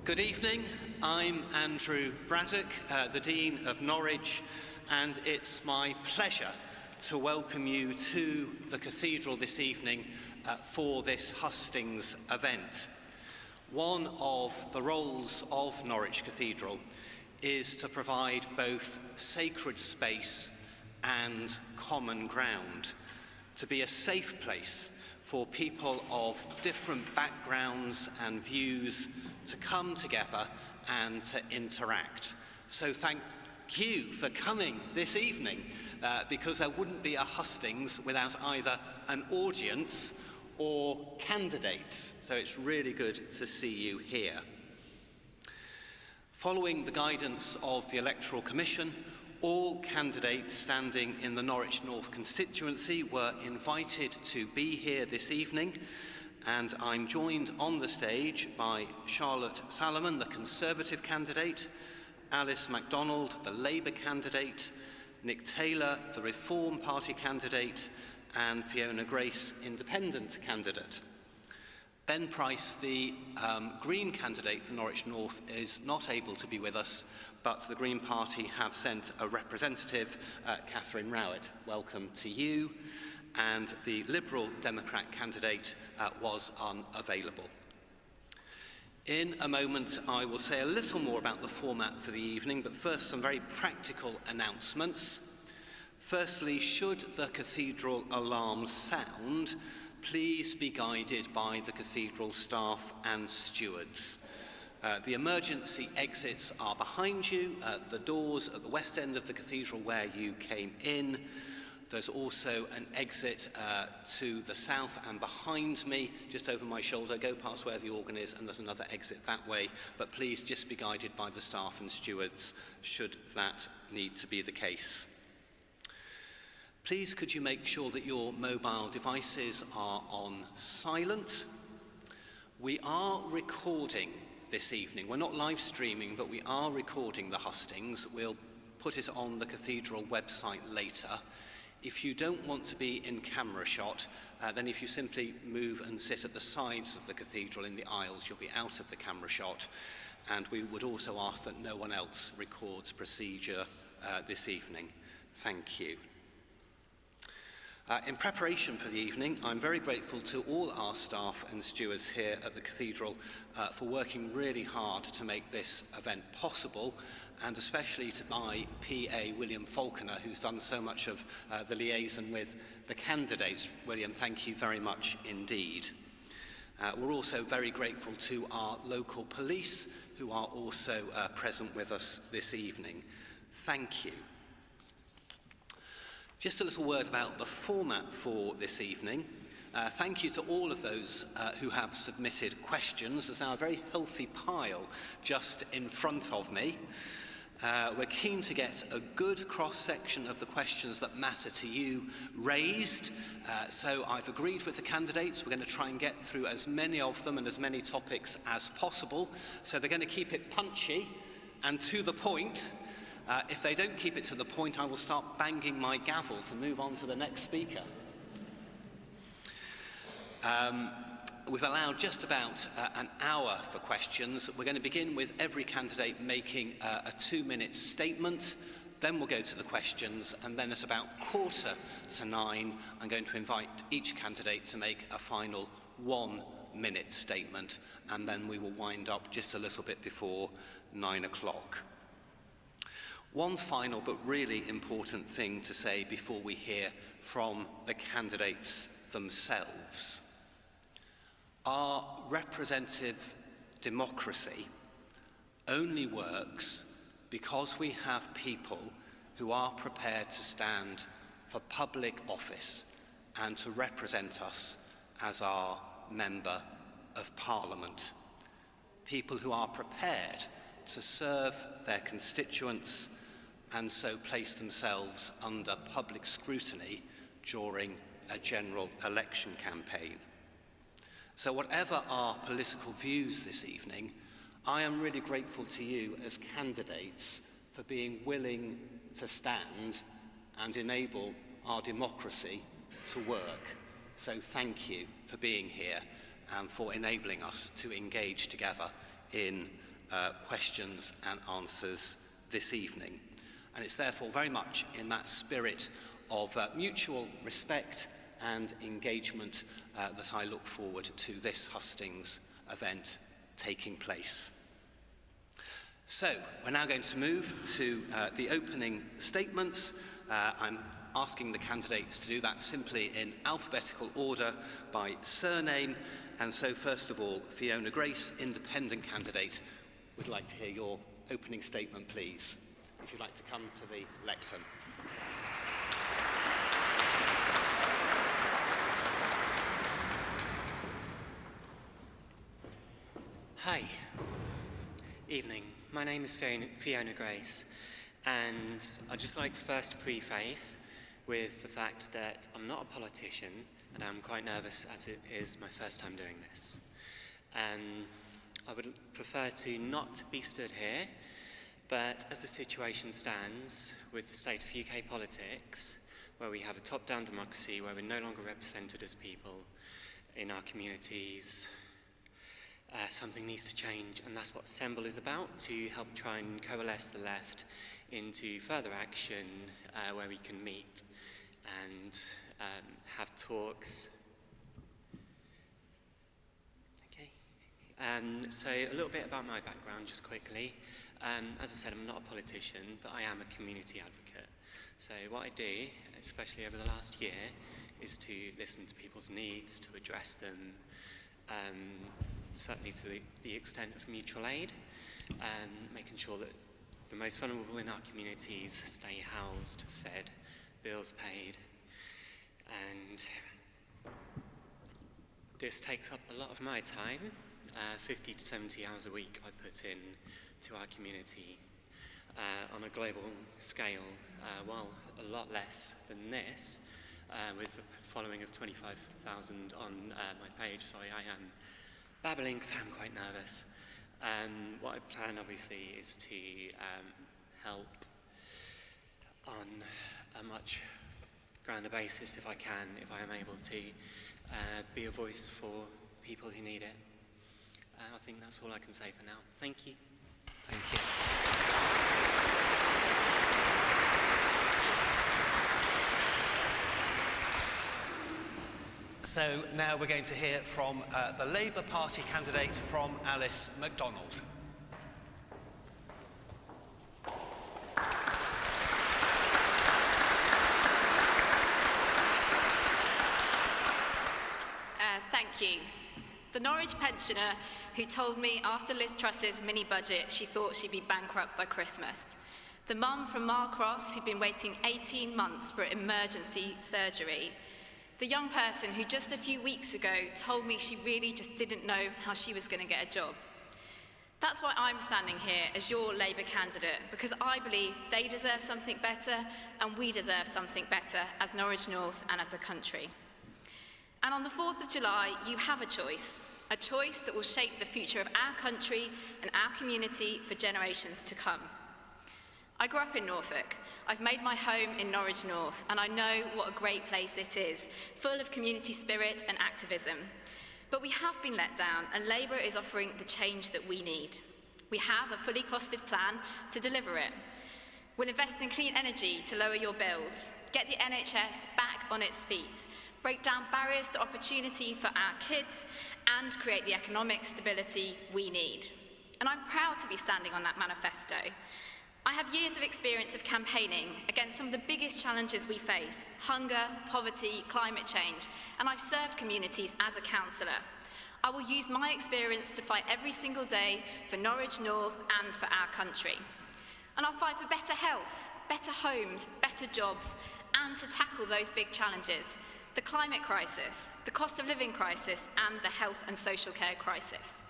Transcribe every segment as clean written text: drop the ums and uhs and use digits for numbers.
Good evening, I'm Andrew Braddock, the Dean of Norwich, and it's my pleasure to welcome you to the Cathedral this evening for this Hustings event. One of the roles of Norwich Cathedral is to provide both sacred space and common ground, to be a safe place for people of different backgrounds and views to come together and to interact. So thank you for coming this evening, because there wouldn't be a Hustings without either an audience or candidates. So it's really good to see you here. Following the guidance of the Electoral Commission, all candidates standing in the Norwich North constituency were invited to be here this evening, and I'm joined on the stage by Charlotte Salomon, the Conservative candidate, Alice Macdonald, the Labour candidate, Nick Taylor, the Reform Party candidate, and Fiona Grace, Independent candidate. Ben Price, the Green candidate for Norwich North, is not able to be with us, but the Green Party have sent a representative, Catherine Rowett. Welcome to you. And the Liberal Democrat candidate was unavailable. In a moment, I will say a little more about the format for the evening, but first some very practical announcements. Firstly, should the cathedral alarm sound, please be guided by the cathedral staff and stewards. The emergency exits are behind you, the doors at the west end of the cathedral where you came in. There's also an exit to the south and behind me, just over my shoulder. Go past where the organ is and there's another exit that way, but please just be guided by the staff and stewards should that need to be the case. Please could you make sure that your mobile devices are on silent. We are recording this evening. We're not live streaming, but we are recording the Hustings. We'll put it on the cathedral website later. If you don't want to be in camera shot, then if you simply move and sit at the sides of the cathedral in the aisles, you'll be out of the camera shot. And we would also ask that no one else records procedure this evening. Thank you. In preparation for the evening, I'm very grateful to all our staff and stewards here at the Cathedral for working really hard to make this event possible, and especially to my PA, William Falconer, who's done so much of the liaison with the candidates. William, thank you very much indeed. We're also very grateful to our local police, who are also present with us this evening. Thank you. Just a little word about the format for this evening. Thank you to all of those who have submitted questions. There's now a very healthy pile just in front of me. We're keen to get a good cross-section of the questions that matter to you raised. So I've agreed with the candidates. We're going to try and get through as many of them and as many topics as possible. So they're going to keep it punchy and to the point. If they don't keep it to the point, I will start banging my gavel to move on to the next speaker. We've allowed just about an hour for questions. We're going to begin with every candidate making a 2-minute statement. Then we'll go to the questions, and then at about 8:45, I'm going to invite each candidate to make a final 1-minute statement, and then we will wind up just a little bit before 9 o'clock. One final but really important thing to say before we hear from the candidates themselves. Our representative democracy only works because we have people who are prepared to stand for public office and to represent us as our Member of Parliament. People who are prepared to serve their constituents and so place themselves under public scrutiny during a general election campaign. So whatever our political views this evening, I am really grateful to you as candidates for being willing to stand and enable our democracy to work. So thank you for being here and for enabling us to engage together in questions and answers this evening. And it's therefore very much in that spirit of mutual respect and engagement that I look forward to this Hustings event taking place. So, we're now going to move to the opening statements. I'm asking the candidates to do that simply in alphabetical order by surname. And so, first of all, Fiona Grace, independent candidate, would like to hear your opening statement, please. If you'd like to come to the lectern. Hi. Evening. My name is Fiona Grace, and I'd just like to first preface with the fact that I'm not a politician, and I'm quite nervous as it is my first time doing this. I would prefer to not be stood here, but as the situation stands with the state of UK politics, where we have a top-down democracy, where we're no longer represented as people in our communities, something needs to change, and that's what Assemble is about, to help try and coalesce the left into further action where we can meet and have talks. Okay. So a little bit about my background, just quickly. As I said, I'm not a politician, but I am a community advocate. So what I do, especially over the last year, is to listen to people's needs, to address them, certainly to the extent of mutual aid, making sure that the most vulnerable in our communities stay housed, fed, bills paid, and this takes up a lot of my time. 50 to 70 hours a week I put in to our community on a global scale, while a lot less than this, with a following of 25,000 on my page. Sorry, I am babbling because I'm quite nervous. What I plan, obviously, is to help on a much grander basis, if I can, if I am able to, be a voice for people who need it. I think that's all I can say for now. Thank you. Thank you. So now we're going to hear from the Labour Party candidate from Alice Macdonald. Thank you. The Norwich pensioner who told me after Liz Truss's mini-budget she thought she'd be bankrupt by Christmas. The mum from Marcross who'd been waiting 18 months for emergency surgery. The young person who just a few weeks ago told me she really just didn't know how she was going to get a job. That's why I'm standing here as your Labour candidate, because I believe they deserve something better and we deserve something better as Norwich North and as a country. And on the 4th of July, you have a choice that will shape the future of our country and our community for generations to come. I grew up in Norfolk. I've made my home in Norwich North, and I know what a great place it is, full of community spirit and activism. But we have been let down, and Labour is offering the change that we need. We have a fully costed plan to deliver it. We'll invest in clean energy to lower your bills, get the NHS back on its feet, break down barriers to opportunity for our kids, and create the economic stability we need. And I'm proud to be standing on that manifesto. I have years of experience of campaigning against some of the biggest challenges we face: hunger, poverty, climate change, and I've served communities as a councillor. I will use my experience to fight every single day for Norwich North and for our country. And I'll fight for better health, better homes, better jobs, and to tackle those big challenges: the climate crisis, the cost of living crisis, and the health and social care crisis.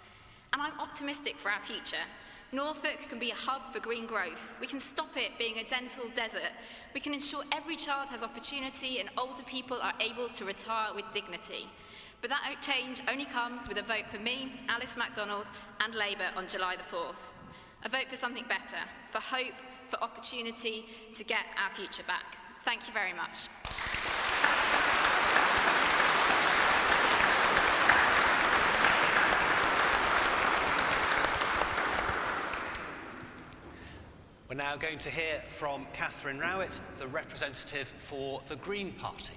And I'm optimistic for our future. Norfolk can be a hub for green growth. We can stop it being a dental desert. We can ensure every child has opportunity and older people are able to retire with dignity. But that change only comes with a vote for me, Alice Macdonald, and Labour on July the 4th. A vote for something better, for hope, for opportunity to get our future back. Thank you very much. We're now going to hear from Catherine Rowett, the representative for the Green Party.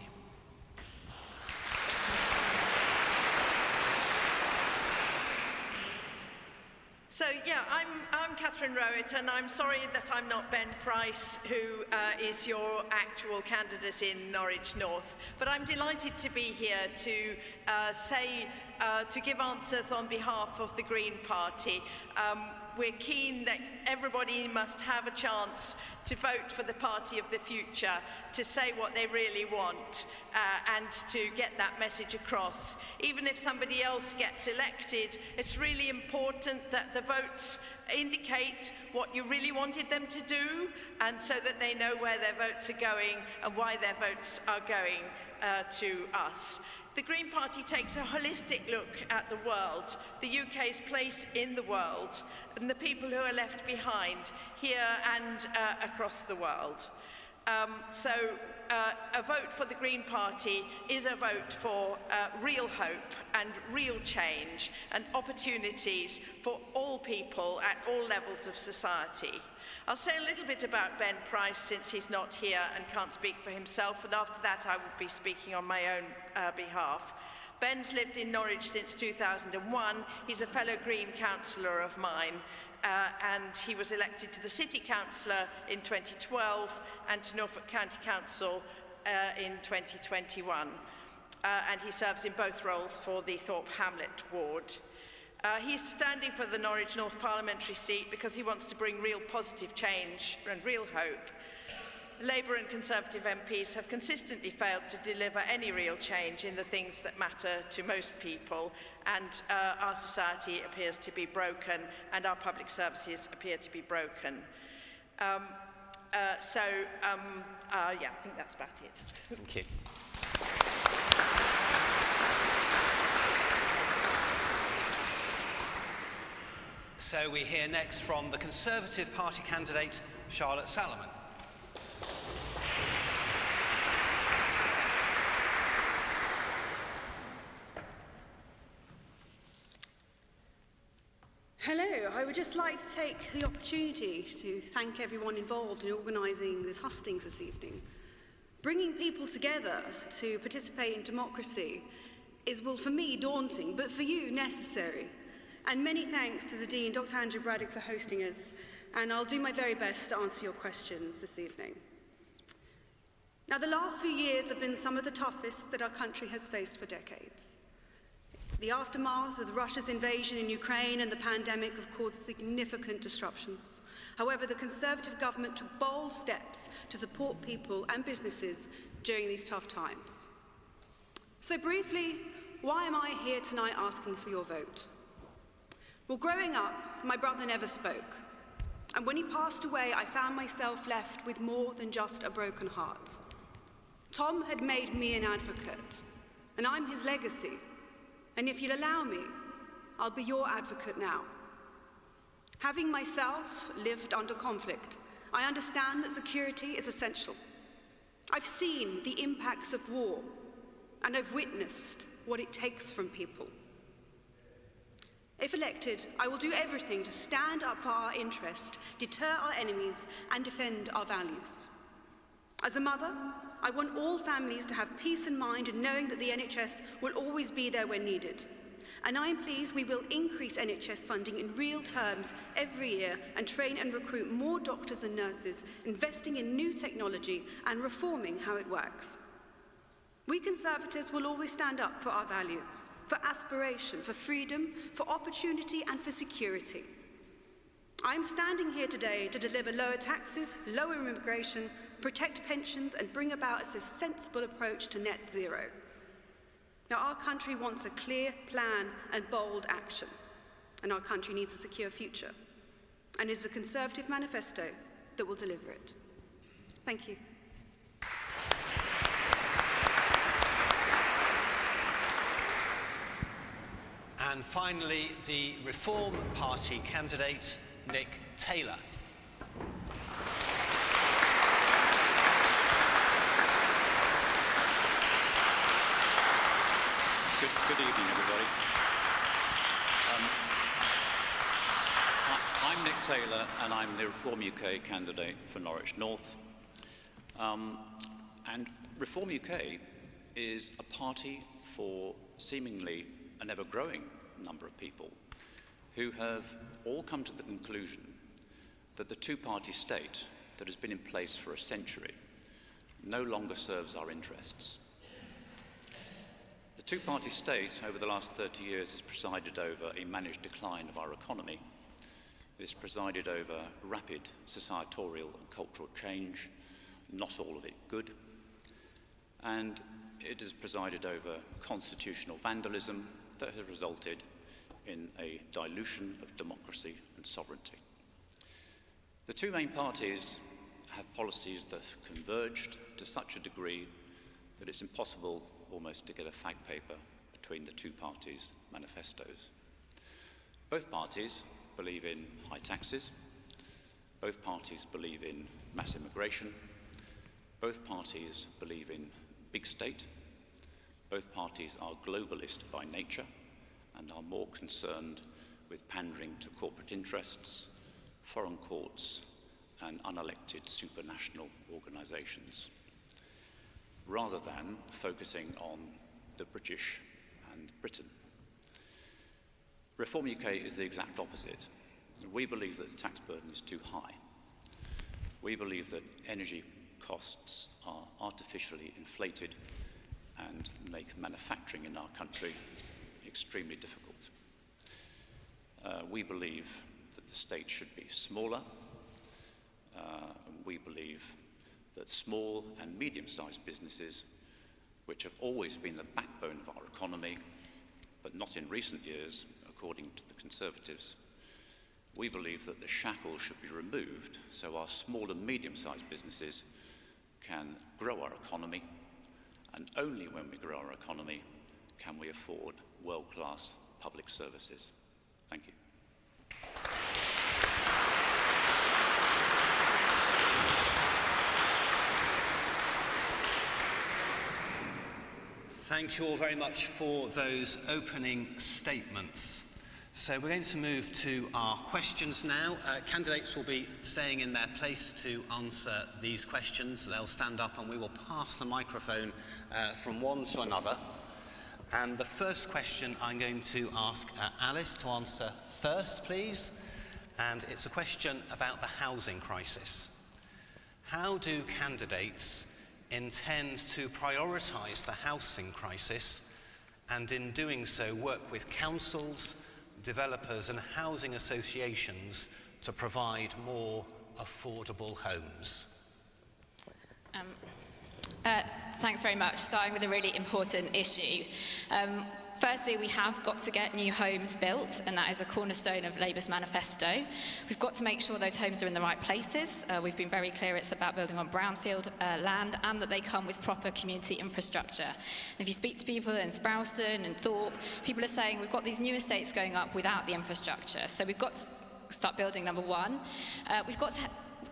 So, I'm Catherine Rowett, and I'm sorry that I'm not Ben Price, who is your actual candidate in Norwich North. But I'm delighted to be here to to give answers on behalf of the Green Party. We're keen that everybody must have a chance to vote for the party of the future, to say what they really want, and to get that message across. Even if somebody else gets elected, it's really important that the votes indicate what you really wanted them to do, and so that they know where their votes are going and why their votes are going to us. The Green Party takes a holistic look at the world, the UK's place in the world, and the people who are left behind here and across the world. A vote for the Green Party is a vote for real hope and real change and opportunities for all people at all levels of society. I'll say a little bit about Ben Price, since he's not here and can't speak for himself, and after that I will be speaking on my own behalf. Ben's lived in Norwich since 2001. He's a fellow Green councillor of mine, and he was elected to the City Councillor in 2012 and to Norfolk County Council in 2021. And he serves in both roles for the Thorpe Hamlet ward. He's standing for the Norwich North Parliamentary seat because he wants to bring real positive change and real hope. Labour and Conservative MPs have consistently failed to deliver any real change in the things that matter to most people, and our society appears to be broken, and our public services appear to be broken. I think that's about it. Thank you. So we hear next from the Conservative Party candidate, Charlotte Salomon. Hello, I would just like to take the opportunity to thank everyone involved in organising this hustings this evening. Bringing people together to participate in democracy is, well, for me, daunting, but for you, necessary. And many thanks to the Dean, Dr. Andrew Braddock, for hosting us, and I'll do my very best to answer your questions this evening. Now, the last few years have been some of the toughest that our country has faced for decades. The aftermath of Russia's invasion in Ukraine and the pandemic have caused significant disruptions. However, the Conservative government took bold steps to support people and businesses during these tough times. So briefly, why am I here tonight asking for your vote? Well, growing up, my brother never spoke. And when he passed away, I found myself left with more than just a broken heart. Tom had made me an advocate, and I'm his legacy. And if you'll allow me, I'll be your advocate now. Having myself lived under conflict, I understand that security is essential. I've seen the impacts of war, and I've witnessed what it takes from people. If elected, I will do everything to stand up for our interest, deter our enemies, and defend our values. As a mother, I want all families to have peace in mind and knowing that the NHS will always be there when needed. And I am pleased we will increase NHS funding in real terms every year and train and recruit more doctors and nurses, investing in new technology and reforming how it works. We Conservatives will always stand up for our values, for aspiration, for freedom, for opportunity, and for security. I'm standing here today to deliver lower taxes, lower immigration, protect pensions, and bring about a sensible approach to net zero. Now, our country wants a clear plan and bold action, and our country needs a secure future. And it's the Conservative manifesto that will deliver it. Thank you. And finally, the Reform Party candidate, Nick Taylor. Good evening, everybody. I'm Nick Taylor, and I'm the Reform UK candidate for Norwich North. And Reform UK is a party for seemingly an ever-growing number of people who have all come to the conclusion that the two-party state that has been in place for a century no longer serves our interests. The two-party state over the last 30 years has presided over a managed decline of our economy. It has presided over rapid societorial and cultural change, not all of it good, and it has presided over constitutional vandalism that has resulted in a dilution of democracy and sovereignty. The two main parties have policies that have converged to such a degree that it's impossible almost to get a fag paper between the two parties' manifestos. Both parties believe in high taxes. Both parties believe in mass immigration. Both parties believe in big state. Both parties are globalist by nature and are more concerned with pandering to corporate interests, foreign courts, and unelected supranational organisations, rather than focusing on the British and Britain. Reform UK is the exact opposite. We believe that the tax burden is too high. We believe that energy costs are artificially inflated and make manufacturing in our country extremely difficult. We believe that the state should be smaller. We believe that small and medium-sized businesses, which have always been the backbone of our economy, but not in recent years, according to the Conservatives, we believe that the shackles should be removed so our small and medium-sized businesses can grow our economy, and only when we grow our economy can we afford world-class public services. Thank you. Thank you all very much for those opening statements. So we're going to move to our questions now. Candidates will be staying in their place to answer these questions. They'll stand up and we will pass the microphone from one to another. And the first question I'm going to ask Alice to answer first, please. And it's a question about the housing crisis. How do candidates intend to prioritise the housing crisis, and in doing so work with councils, developers and housing associations to provide more affordable homes? Thanks very much. Starting with a really important issue. Firstly, we have got to get new homes built, and that is a cornerstone of Labour's manifesto. We've got to make sure those homes are in the right places. We've been very clear it's about building on brownfield land, and that they come with proper community infrastructure. And if you speak to people in Sprowston and Thorpe, people are saying we've got these new estates going up without the infrastructure. So we've got to start building, number one. We've got to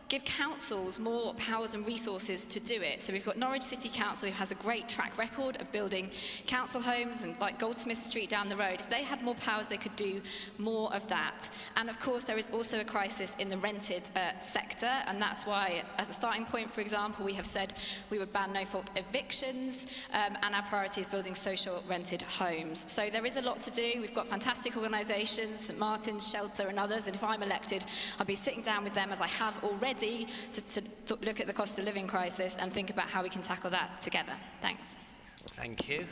give councils more powers and resources to do it. So we've got Norwich City Council, who has a great track record of building council homes, and like Goldsmith Street down the road. If they had more powers, they could do more of that. And of course, there is also a crisis in the rented sector, and that's why, as a starting point, for example, we have said we would ban no-fault evictions, and our priority is building social rented homes. So there is a lot to do. We've got fantastic organisations, St Martin's, Shelter and others, and if I'm elected, I'll be sitting down with them, as I have already, to look at the cost of living crisis and think about how we can tackle that together. Thanks. Thank you.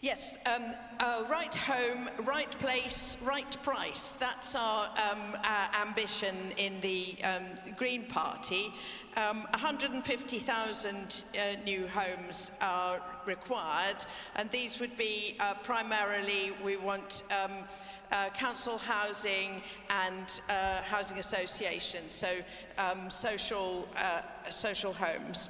Yes, right home, right place, right price. That's our ambition in the Green Party. 150,000 new homes are required, and these would be primarily, we want council housing and housing associations, so social homes.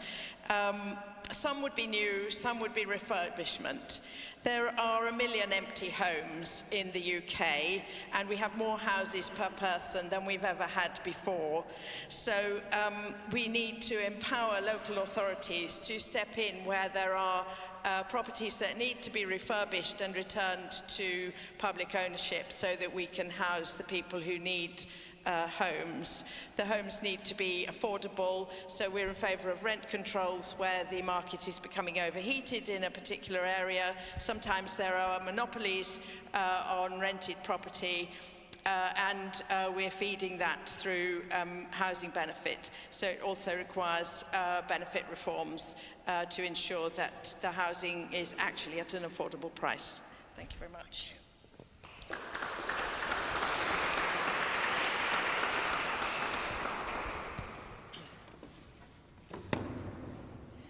Some would be new, some would be refurbishment. There are 1 million empty homes in the UK, and we have more houses per person than we've ever had before. So we need to empower local authorities to step in where there are properties that need to be refurbished and returned to public ownership so that we can house the people who need homes. The homes need to be affordable, so we're in favour of rent controls where the market is becoming overheated in a particular area. Sometimes there are monopolies on rented property, and we're feeding that through housing benefit. So it also requires benefit reforms to ensure that the housing is actually at an affordable price. Thank you very much.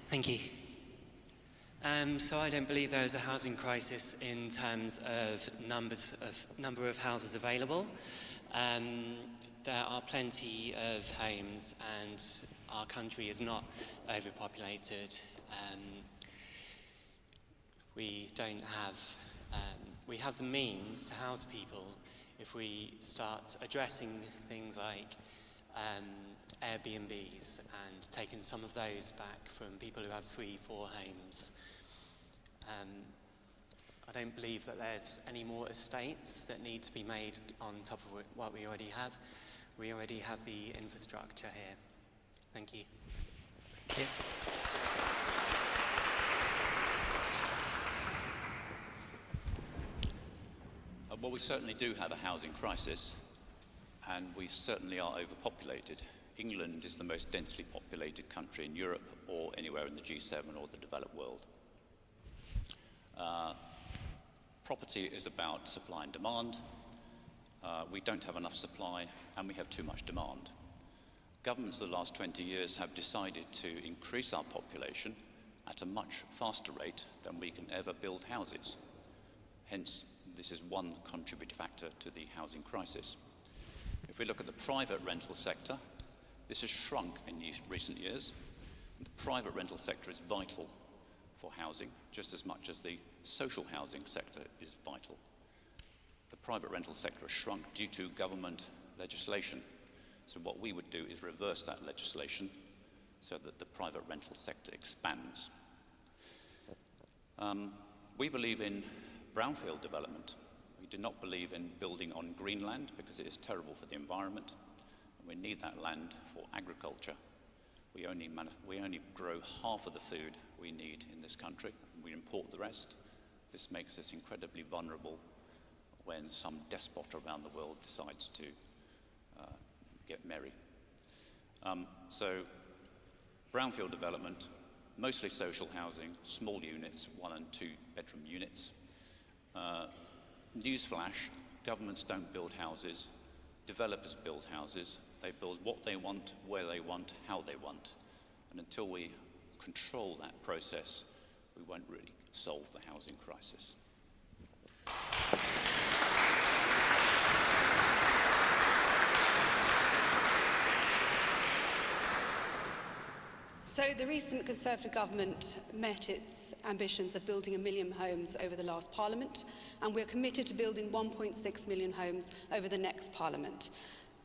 Thank you. So I don't believe there is a housing crisis in terms of number of houses available. There are plenty of homes, and our country is not overpopulated. We have the means to house people if we start addressing things like Airbnbs and taking some of those back from people who have 3-4 homes. I don't believe that there's any more estates that need to be made on top of what we already have. We already have the infrastructure here. Thank you. Thank you. Well, we certainly do have a housing crisis, and we certainly are overpopulated. England is the most densely populated country in Europe or anywhere in the G7 or the developed world. Property is about supply and demand. We don't have enough supply, and we have too much demand. Governments of the last 20 years have decided to increase our population at a much faster rate than we can ever build houses. Hence, this is one contributing factor to the housing crisis. If we look at the private rental sector, this has shrunk in recent years. The private rental sector is vital for housing, just as much as the social housing sector is vital. The private rental sector has shrunk due to government legislation. So what we would do is reverse that legislation so that the private rental sector expands. We believe in brownfield development. We do not believe in building on green land because it is terrible for the environment. And we need that land for agriculture. We only grow half of the food we need in this country. We import the rest. This makes us incredibly vulnerable when some despot around the world decides to get merry. So brownfield development, mostly social housing, small units, 1 and 2 bedroom units. Newsflash, governments don't build houses, developers build houses. They build what they want, where they want, how they want. And until we control that process, we won't really solve the housing crisis. So the recent Conservative government met its ambitions of building 1 million homes over the last Parliament, and we're committed to building 1.6 million homes over the next Parliament.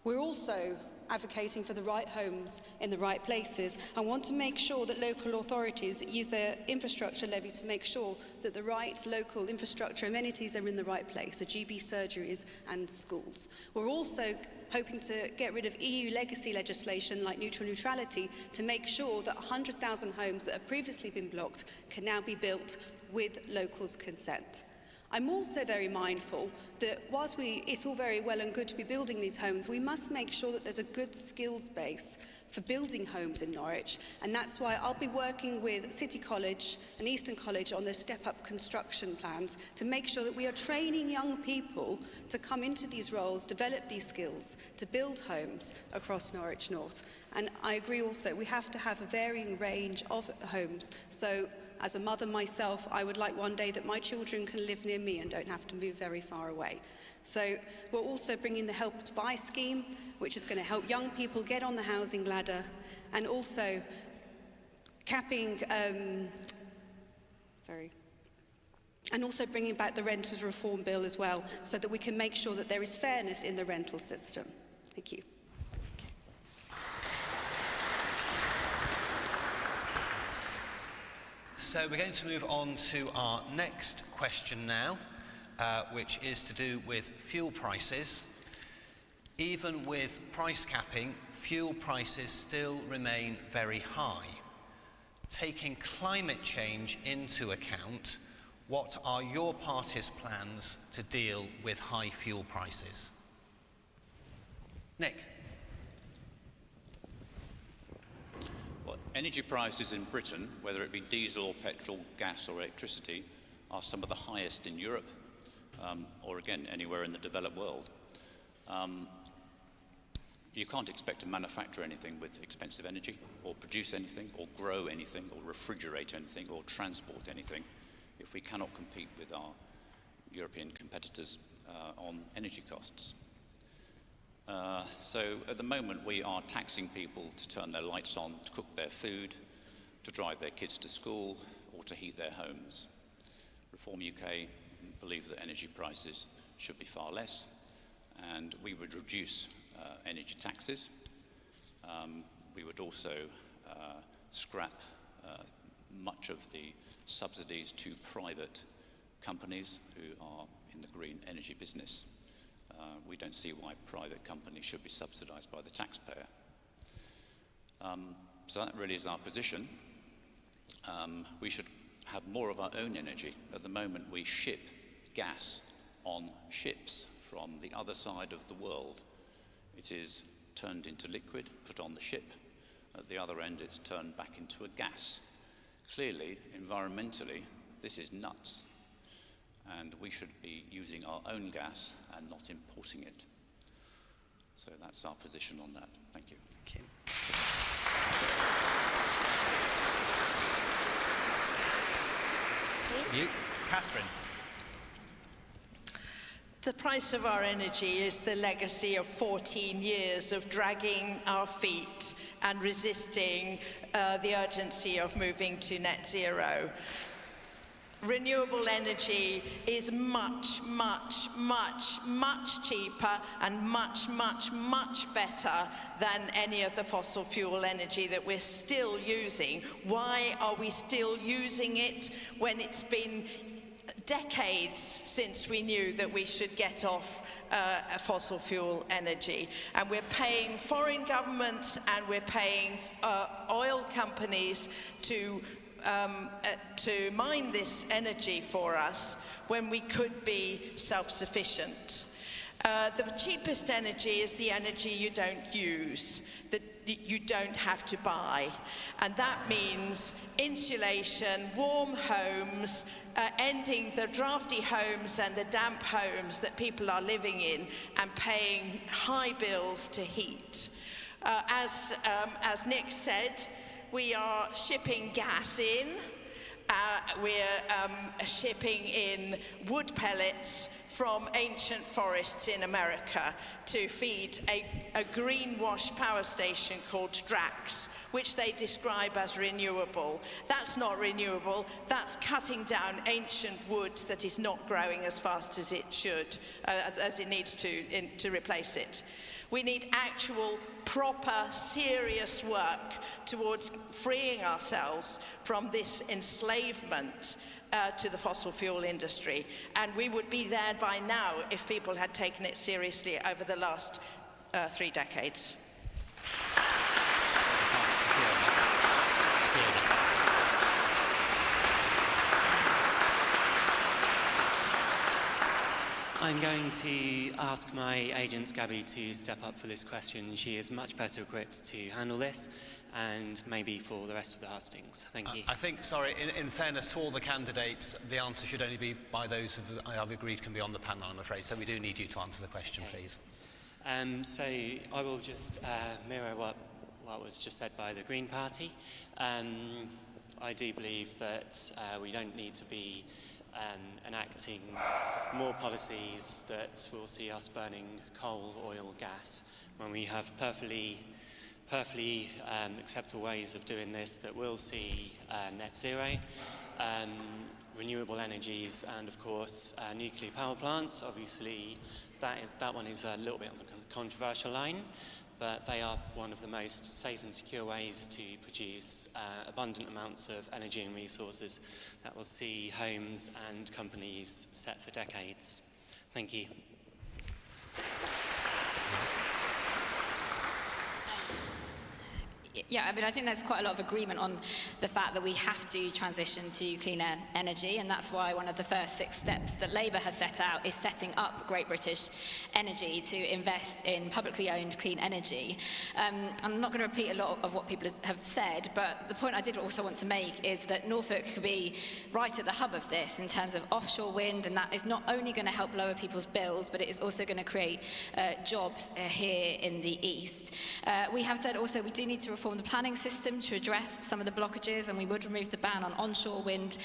We're also advocating for the right homes in the right places and want to make sure that local authorities use their infrastructure levy to make sure that the right local infrastructure amenities are in the right place, so GP surgeries and schools. We're also hoping to get rid of EU legacy legislation like neutral neutrality to make sure that 100,000 homes that have previously been blocked can now be built with locals' consent. I'm also very mindful that whilst it's all very well and good to be building these homes, we must make sure that there's a good skills base for building homes in Norwich, and that's why I'll be working with City College and Eastern College on their step-up construction plans to make sure that we are training young people to come into these roles, develop these skills, to build homes across Norwich North. And I agree also, we have to have a varying range of homes. So as a mother myself, I would like one day that my children can live near me and don't have to move very far away. So we're also bringing the Help to Buy scheme, which is going to help young people get on the housing ladder and also capping, and also bringing back the Renters Reform Bill as well, so that we can make sure that there is fairness in the rental system. Thank you. So we're going to move on to our next question now, which is to do with fuel prices. Even with price capping, fuel prices still remain very high. Taking climate change into account, what are your party's plans to deal with high fuel prices? Nick. Well, energy prices in Britain, whether it be diesel, petrol, gas or electricity, are some of the highest in Europe, or again, anywhere in the developed world. You can't expect to manufacture anything with expensive energy, or produce anything, or grow anything, or refrigerate anything, or transport anything, if we cannot compete with our European competitors on energy costs. So at the moment we are taxing people to turn their lights on, to cook their food, to drive their kids to school, or to heat their homes. Reform UK believe that energy prices should be far less, and we would reduce energy taxes. We would also scrap much of the subsidies to private companies who are in the green energy business. We don't see why private companies should be subsidised by the taxpayer. So that really is our position. We should have more of our own energy. At the moment we ship gas on ships from the other side of the world. It is turned into liquid, put on the ship. At the other end it's turned back into a gas. Clearly, environmentally, this is nuts. And we should be using our own gas and not importing it. So that's our position on that. Thank you. Thank you. You, Catherine. The price of our energy is the legacy of 14 years of dragging our feet and resisting the urgency of moving to net zero. Renewable energy is much, much, much, much cheaper and much, much, much better than any of the fossil fuel energy that we're still using. Why are we still using it when it's been decades since we knew that we should get off fossil fuel energy? And we're paying foreign governments and we're paying oil companies to mine this energy for us when we could be self-sufficient. The cheapest energy is the energy you don't use, that you don't have to buy. And that means insulation, warm homes, ending the drafty homes and the damp homes that people are living in and paying high bills to heat. As Nick said, we are shipping gas in, we're shipping in wood pellets from ancient forests in America to feed a greenwash power station called Drax, which they describe as renewable. That's not renewable, that's cutting down ancient wood that is not growing as fast as it should, as it needs to replace it. We need actual, proper, serious work towards freeing ourselves from this enslavement to the fossil fuel industry. And we would be there by now if people had taken it seriously over the last 3 decades. I'm going to ask my agent, Gabby, to step up for this question. She is much better equipped to handle this, and maybe for the rest of the Hustings. Thank you. I think, sorry, in fairness to all the candidates, the answer should only be by those who I've agreed can be on the panel, I'm afraid. So we do need you to answer the question, please. So I will just mirror what was just said by the Green Party. I do believe that we don't need to be enacting more policies that will see us burning coal, oil, gas, when we have perfectly perfectly acceptable ways of doing this that will see net zero, renewable energies, and of course nuclear power plants. Obviously that one is a little bit on the controversial line, but they are one of the most safe and secure ways to produce abundant amounts of energy and resources that will see homes and companies set for decades. Thank you. Yeah, I mean, I think there's quite a lot of agreement on the fact that we have to transition to cleaner energy, and that's why one of the first 6 steps that Labour has set out is setting up Great British Energy to invest in publicly owned clean energy. I'm not going to repeat a lot of what people have said, but the point I did also want to make is that Norfolk could be right at the hub of this in terms of offshore wind, and that is not only going to help lower people's bills, but it is also going to create jobs here in the east. We have said also we do need to reform the planning system to address some of the blockages, and we would remove the ban on onshore wind,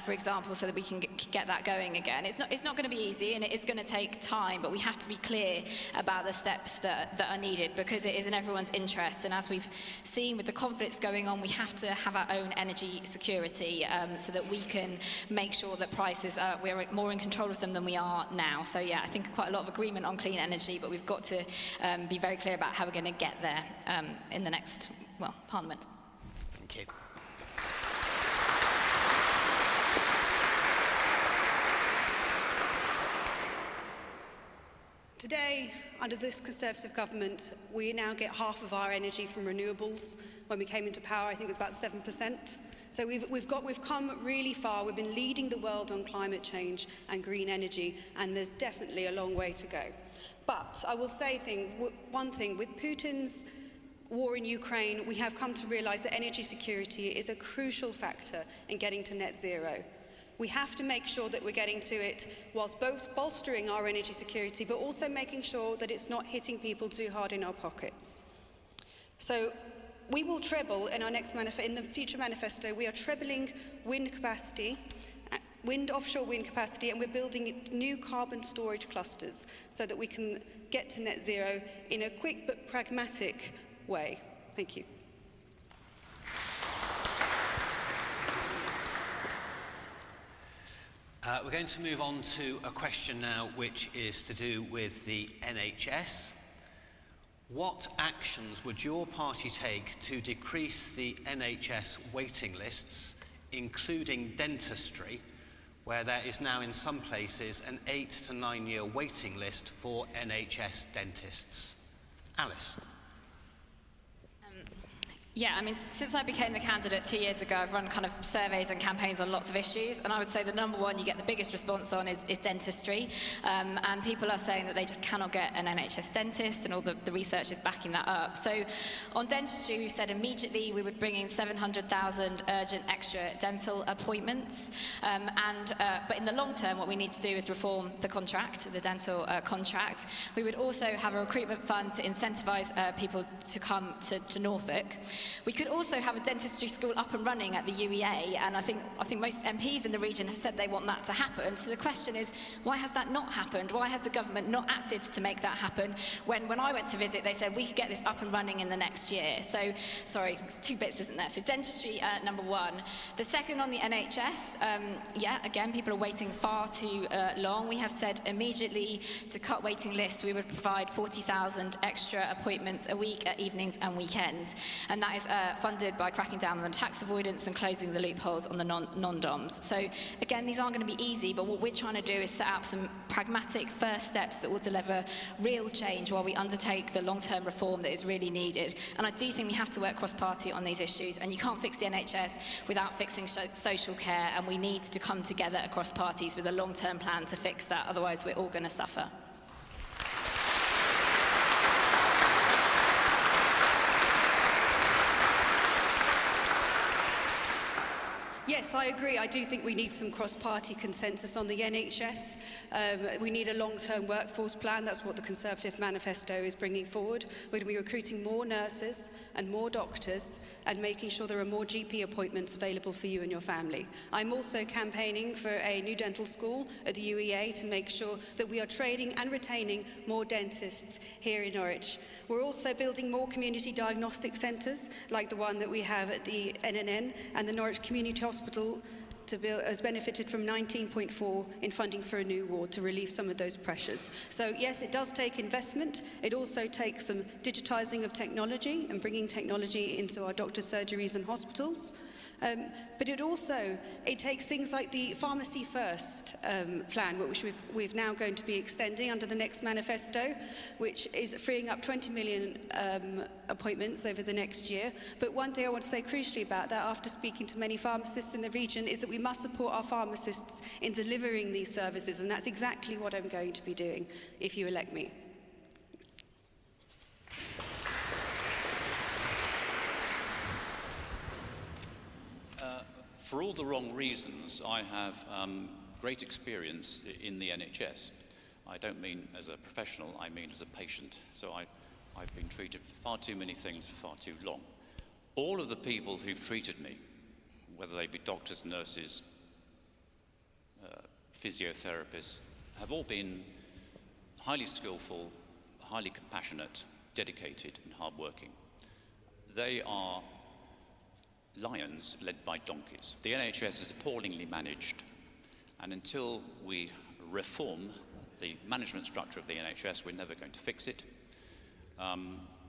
for example, so that we can get that going again. It's not going to be easy, and it is going to take time, but we have to be clear about the steps that are needed, because it is in everyone's interest. And as we've seen with the conflicts going on, we have to have our own energy security so that we can make sure that prices we're more in control of them than we are now. So yeah, I think quite a lot of agreement on clean energy, but we've got to be very clear about how we're going to get there in the next Parliament. Thank you. Today, under this Conservative government, we now get half of our energy from renewables. When we came into power, I think it was about 7%. So we've come really far. We've been leading the world on climate change and green energy, and there's definitely a long way to go. But I will say one thing, with Putin's war in Ukraine, we have come to realise that energy security is a crucial factor in getting to net zero. We have to make sure that we're getting to it whilst both bolstering our energy security, but also making sure that it's not hitting people too hard in our pockets. So we will treble in our next in the future manifesto, we are trebling wind capacity, offshore wind capacity, and we're building new carbon storage clusters so that we can get to net zero in a quick but pragmatic way. Thank you. We're going to move on to a question now which is to do with the NHS. What actions would your party take to decrease the NHS waiting lists, including dentistry, where there is now in some places an 8 to 9 year waiting list for NHS dentists? Alice. Yeah, I mean, since I became the candidate 2 years ago, I've run kind of surveys and campaigns on lots of issues, and I would say the number one you get the biggest response on is dentistry, and people are saying that they just cannot get an NHS dentist, and all the research is backing that up. So on dentistry, we've said immediately we would bring in 700,000 urgent extra dental appointments, but in the long term, what we need to do is reform the contract, the dental contract. We would also have a recruitment fund to incentivise people to come to Norfolk. We could also have a dentistry school up and running at the UEA, and I think most MPs in the region have said they want that to happen. So the question is, why has that not happened? Why has the government not acted to make that happen? When I went to visit, they said we could get this up and running in the next year. So, sorry, 2 bits, isn't there? So dentistry, number one. The second on the NHS, again, people are waiting far too long. We have said immediately to cut waiting lists, we would provide 40,000 extra appointments a week at evenings and weekends. And that is funded by cracking down on the tax avoidance and closing the loopholes on the non-doms. So again, these aren't going to be easy, but what we're trying to do is set up some pragmatic first steps that will deliver real change while we undertake the long-term reform that is really needed. And I do think we have to work cross-party on these issues, and you can't fix the NHS without fixing social care, and we need to come together across parties with a long-term plan to fix that, otherwise we're all going to suffer. Yes, I agree. I do think we need some cross-party consensus on the NHS. We need a long-term workforce plan. That's what the Conservative manifesto is bringing forward. We're going to be recruiting more nurses and more doctors and making sure there are more GP appointments available for you and your family. I'm also campaigning for a new dental school at the UEA to make sure that we are training and retaining more dentists here in Norwich. We're also building more community diagnostic centres, like the one that we have at the NNN, and the Norwich Community Hospital has benefited from 19.4 in funding for a new ward to relieve some of those pressures. So yes, it does take investment. It also takes some digitising of technology and bringing technology into our doctors' surgeries and hospitals. But it takes things like the Pharmacy First plan, which we've now going to be extending under the next manifesto, which is freeing up 20 million appointments over the next year. But one thing I want to say crucially about that, after speaking to many pharmacists in the region, is that we must support our pharmacists in delivering these services, and that's exactly what I'm going to be doing if you elect me. For all the wrong reasons, I have great experience in the NHS. I don't mean as a professional, I mean as a patient. So I've been treated for far too many things for far too long. All of the people who've treated me, whether they be doctors, nurses, physiotherapists, have all been highly skillful, highly compassionate, dedicated and hardworking. They are lions led by donkeys. The NHS is appallingly managed, and until we reform the management structure of the NHS, we're never going to fix it.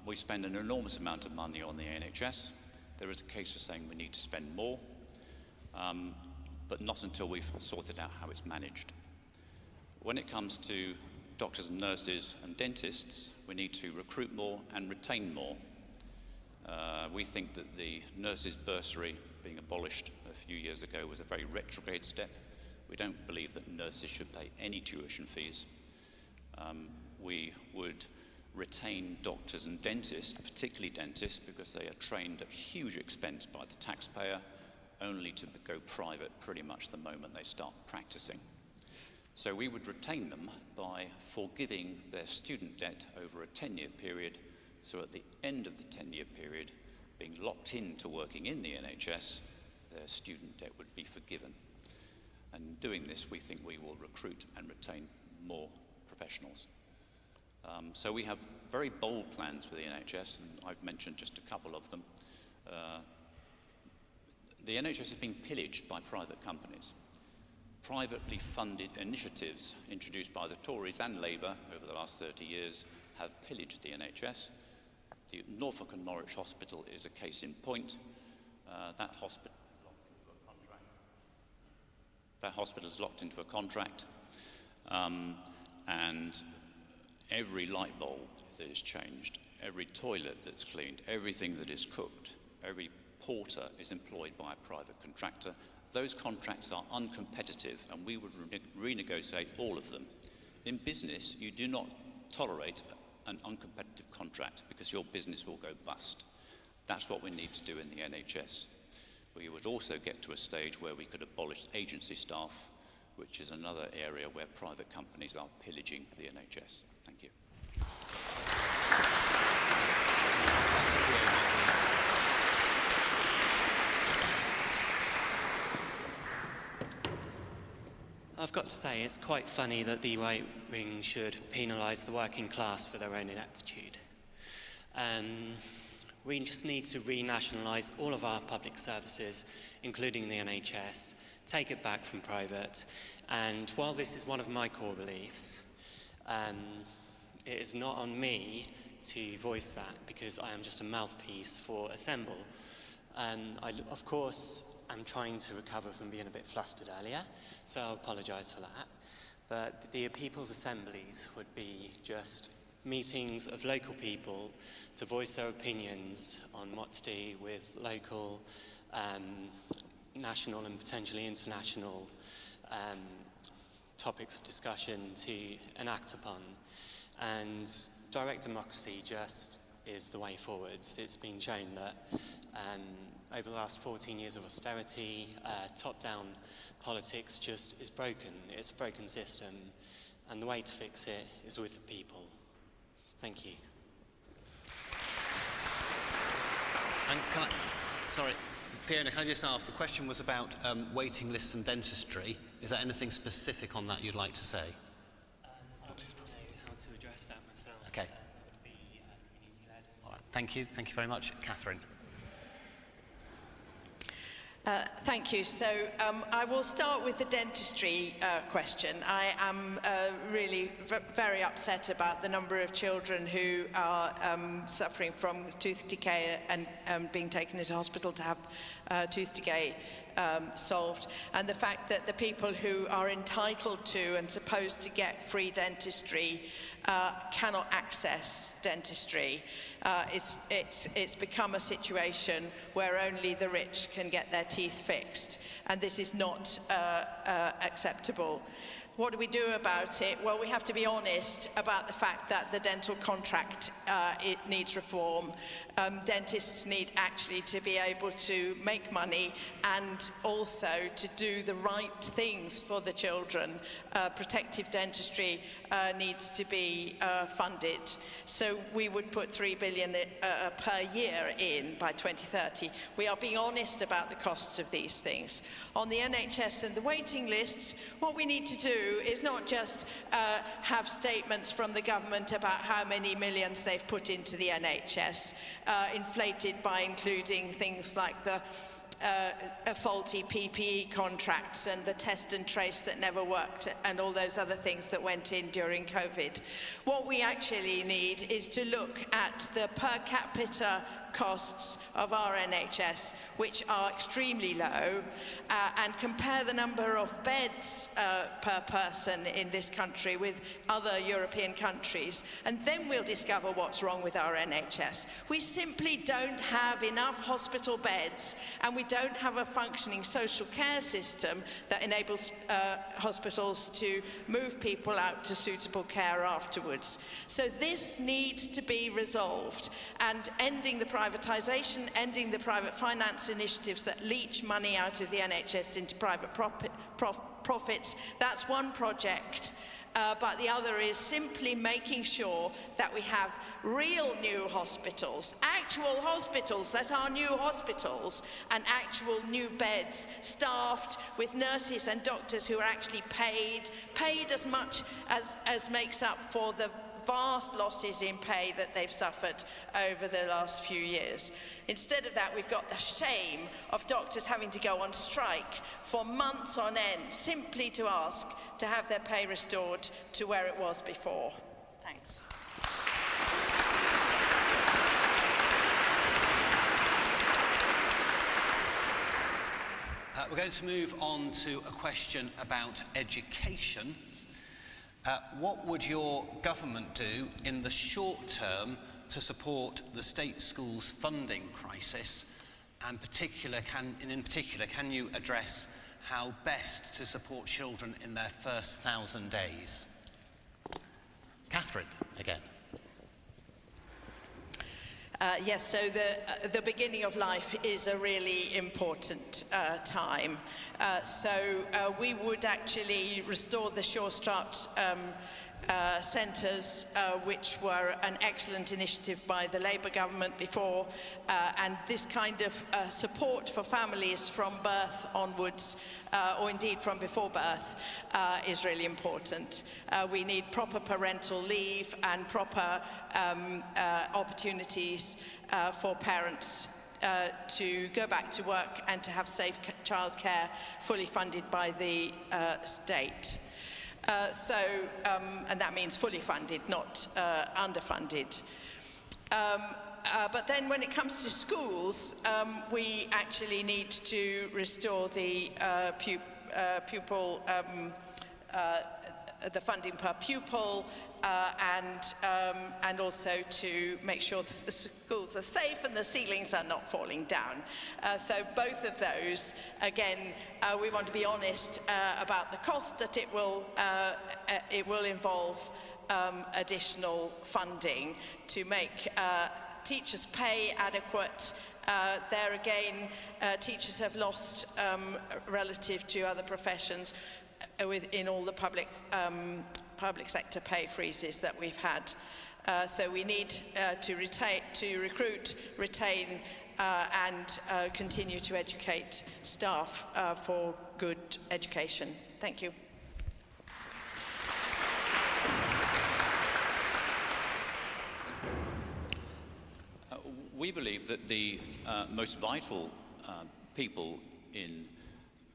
We spend an enormous amount of money on the NHS. There is a case for saying we need to spend more, but not until we've sorted out how it's managed. When it comes to doctors and nurses and dentists, we need to recruit more and retain more. We think that the nurses' bursary being abolished a few years ago was a very retrograde step. We don't believe that nurses should pay any tuition fees. We would retain doctors and dentists, particularly dentists, because they are trained at huge expense by the taxpayer, only to go private pretty much the moment they start practicing. So we would retain them by forgiving their student debt over a 10-year period. So at the end of the 10-year period, being locked into working in the NHS, their student debt would be forgiven. And in doing this, we think we will recruit and retain more professionals. So we have very bold plans for the NHS, and I've mentioned just a couple of them. The NHS has been pillaged by private companies. Privately funded initiatives introduced by the Tories and Labour over the last 30 years have pillaged the NHS. The Norfolk and Norwich Hospital is a case in point. That hospital is locked into a contract, and every light bulb that is changed, every toilet that's cleaned, everything that is cooked, every porter is employed by a private contractor. Those contracts are uncompetitive, and we would renegotiate all of them. In business, you do not tolerate an uncompetitive contract because your business will go bust. That's what we need to do in the NHS. We would also get to a stage where we could abolish agency staff, which is another area where private companies are pillaging the NHS. Thank you. I've got to say, it's quite funny that the right wing should penalise the working class for their own ineptitude. We just need to renationalise all of our public services, including the NHS, take it back from private, and while this is one of my core beliefs, it is not on me to voice that, because I am just a mouthpiece for Assemble. I, of course, am trying to recover from being a bit flustered earlier, so I apologise for that. But the People's Assemblies would be just meetings of local people to voice their opinions on what to do with local, national and potentially international topics of discussion to enact upon. And direct democracy just is the way forwards. It's been shown that over the last 14 years of austerity, top-down politics just is broken. It's a broken system, and the way to fix it is with the people. Thank you. And sorry, Fiona, can I just ask, the question was about waiting lists and dentistry. Is there anything specific on that you'd like to say? I don't know how to address that myself. Okay. That would be community-led. All right, thank you. Thank you very much. Catherine. Thank you. So I will start with the dentistry question. I am really very upset about the number of children who are suffering from tooth decay and being taken into hospital to have tooth decay solved, and the fact that the people who are entitled to and supposed to get free dentistry cannot access dentistry. It's become a situation where only the rich can get their teeth fixed, and this is not acceptable. What do we do about it? Well, we have to be honest about the fact that the dental contract it needs reform. Dentists need actually to be able to make money and also to do the right things for the children. Protective dentistry needs to be funded. So we would put £3 billion per year in by 2030. We are being honest about the costs of these things. On the NHS and the waiting lists, what we need to do is not just have statements from the government about how many millions they've put into the NHS, inflated by including things like the faulty PPE contracts and the test and trace that never worked and all those other things that went in during COVID. What we actually need is to look at the per capita costs of our NHS, which are extremely low, and compare the number of beds per person in this country with other European countries, and then we'll discover what's wrong with our NHS. We simply don't have enough hospital beds, and we don't have a functioning social care system that enables hospitals to move people out to suitable care afterwards. So this needs to be resolved, and ending the privatisation, ending the private finance initiatives that leach money out of the NHS into private profits, that's one project. But the other is simply making sure that we have real new hospitals, actual hospitals that are new hospitals, and actual new beds, staffed with nurses and doctors who are actually paid as much as makes up for the vast losses in pay that they've suffered over the last few years. Instead of that, we've got the shame of doctors having to go on strike for months on end simply to ask to have their pay restored to where it was before. Thanks. We're going to move on to a question about education. What would your government do in the short term to support the state schools funding crisis? And in particular, can you address how best to support children in their first 1,000 days? Catherine, again. Yes, so the beginning of life is a really important time. So we would actually restore the Sure Start centres, which were an excellent initiative by the Labour government before, and this kind of support for families from birth onwards, or indeed from before birth, is really important. We need proper parental leave and proper opportunities for parents to go back to work and to have safe childcare fully funded by the state. And that means fully funded, not underfunded. But then when it comes to schools, we actually need to restore the pupil, the funding per pupil, and also to make sure that the schools are safe and the ceilings are not falling down. So both of those, again, we want to be honest about the cost that it will involve additional funding to make teachers' pay adequate There again, teachers have lost relative to other professions in all the public sector pay freezes that we've had. So we need to recruit, retain, and continue to educate staff for good education. Thank you. We believe that the most vital people in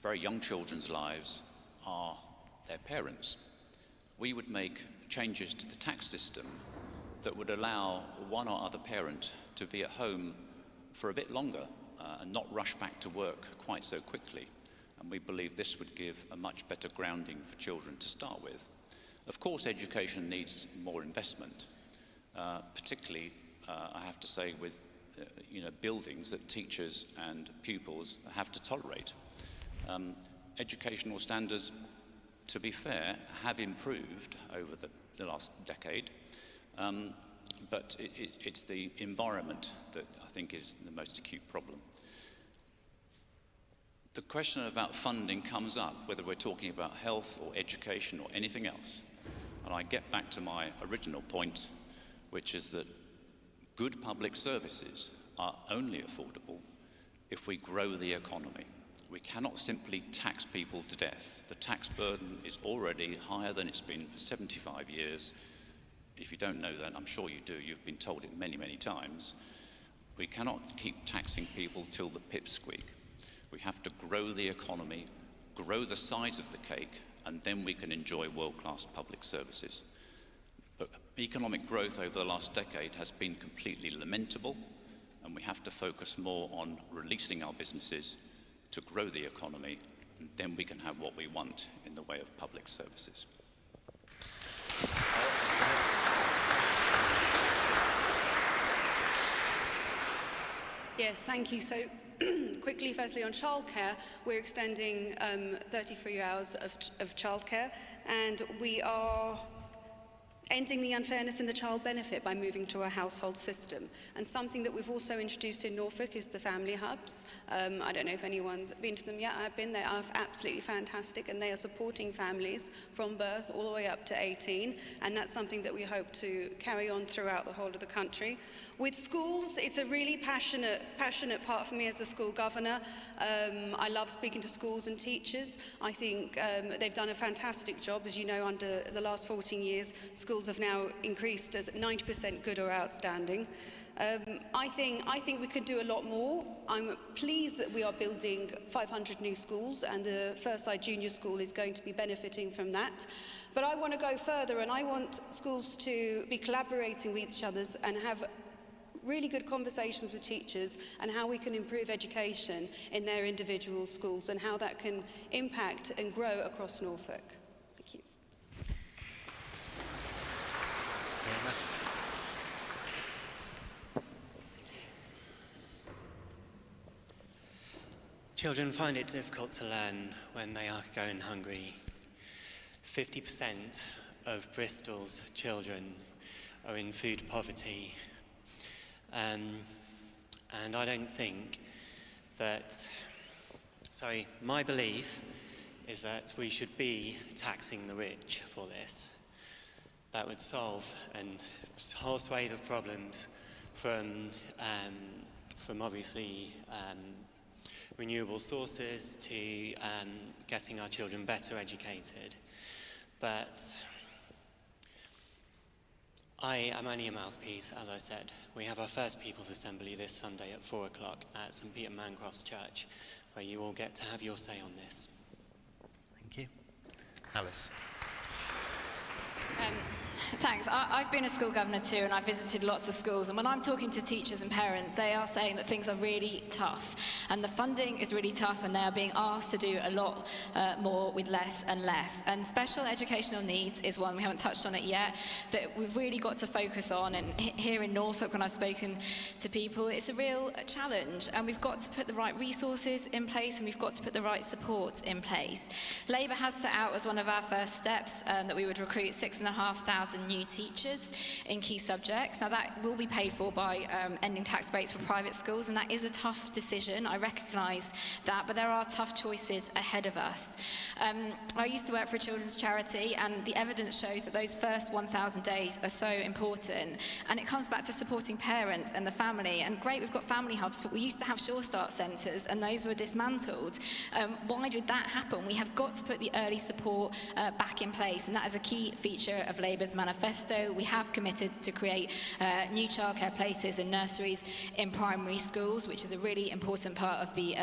very young children's lives are their parents. We would make changes to the tax system that would allow one or other parent to be at home for a bit longer and not rush back to work quite so quickly. And we believe this would give a much better grounding for children to start with. Of course, education needs more investment, particularly, I have to say, with buildings that teachers and pupils have to tolerate. Educational standards, to be fair, have improved over the last decade, but it's the environment that I think is the most acute problem. The question about funding comes up, whether we're talking about health or education or anything else. And I get back to my original point, which is that good public services are only affordable if we grow the economy. We cannot simply tax people to death. The tax burden is already higher than it's been for 75 years. If you don't know that, I'm sure you do, you've been told it many, many times. We cannot keep taxing people till the pips squeak. We have to grow the economy, grow the size of the cake, and then we can enjoy world-class public services. But economic growth over the last decade has been completely lamentable, and we have to focus more on releasing our businesses to grow the economy, and then we can have what we want in the way of public services. Yes, thank you. So quickly, firstly on childcare, we're extending 33 hours of childcare, and we are ending the unfairness in the child benefit by moving to a household system. And something that we've also introduced in Norfolk is the family hubs. I don't know if anyone's been to them yet. I've been. They are absolutely fantastic, and they are supporting families from birth all the way up to 18, and that's something that we hope to carry on throughout the whole of the country. With schools, it's a really passionate part for me as a school governor. I love speaking to schools and teachers. I think they've done a fantastic job. As you know, under the last 14 years, schools have now increased as 90% good or outstanding. I think we could do a lot more. I'm pleased that we are building 500 new schools, and the First Side Junior School is going to be benefiting from that. But I want to go further, and I want schools to be collaborating with each other and have really good conversations with teachers and how we can improve education in their individual schools and how that can impact and grow across Norfolk. Thank you. Children find it difficult to learn when they are going hungry. 50% of Bristol's children are in food poverty. And I don't think that, my belief is that we should be taxing the rich for this. That would solve a whole swathe of problems from obviously renewable sources to getting our children better educated. But I am only a mouthpiece, as I said. We have our first People's Assembly this Sunday at 4 o'clock at St Peter Mancroft's Church, where you all get to have your say on this. Thank you. Alice. Thanks. I've been a school governor too, and I've visited lots of schools, and when I'm talking to teachers and parents, they are saying that things are really tough, and the funding is really tough, and they are being asked to do a lot more with less and less. And special educational needs is one, we haven't touched on it yet, that we've really got to focus on, and here in Norfolk, when I've spoken to people, it's a real challenge, and we've got to put the right resources in place, and we've got to put the right support in place. Labour has set out as one of our first steps that we would recruit 6,500 1,000 new teachers in key subjects. Now that will be paid for by ending tax breaks for private schools, and that is a tough decision. I recognise that, but there are tough choices ahead of us. I used to work for a children's charity, and the evidence shows that those first 1,000 days are so important, and it comes back to supporting parents and the family. And great, we've got family hubs, but we used to have Sure Start centres, and those were dismantled. Why did that happen? We have got to put the early support back in place, and that is a key feature of Labour's manifesto. We have committed to create new childcare places and nurseries in primary schools, which is a really important part of the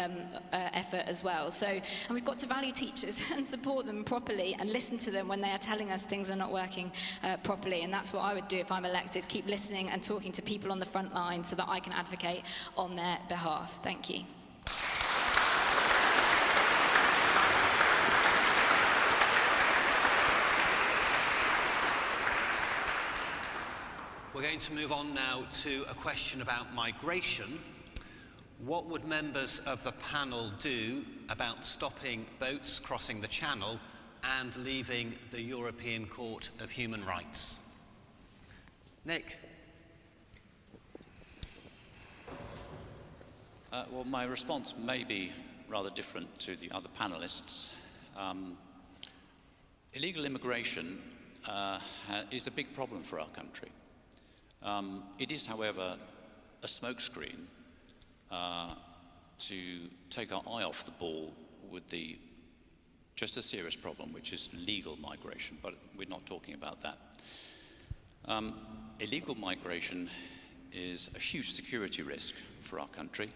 effort as well. And we've got to value teachers and support them properly and listen to them when they are telling us things are not working properly. And that's what I would do if I'm elected, keep listening and talking to people on the front line so that I can advocate on their behalf. Thank you. We're going to move on now to a question about migration. What would members of the panel do about stopping boats crossing the Channel and leaving the European Court of Human Rights? Nick? Well, my response may be rather different to the other panellists. Illegal immigration is a big problem for our country. It is, however, a smokescreen to take our eye off the ball with the just a serious problem, which is legal migration, but we're not talking about that. Illegal migration is a huge security risk for our country,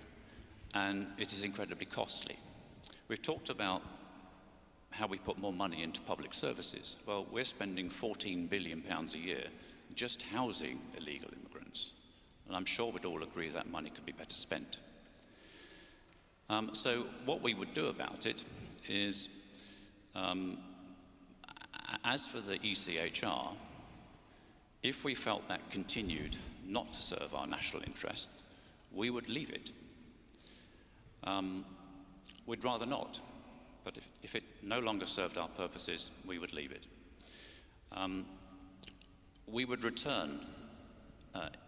and it is incredibly costly. We've talked about how we put more money into public services. Well, we're spending £14 billion a year just housing illegal immigrants, and I'm sure we'd all agree that money could be better spent. So what we would do about it is, as for the ECHR, if we felt that continued not to serve our national interest, we would leave it. We'd rather not, but if it no longer served our purposes, we would leave it. We would return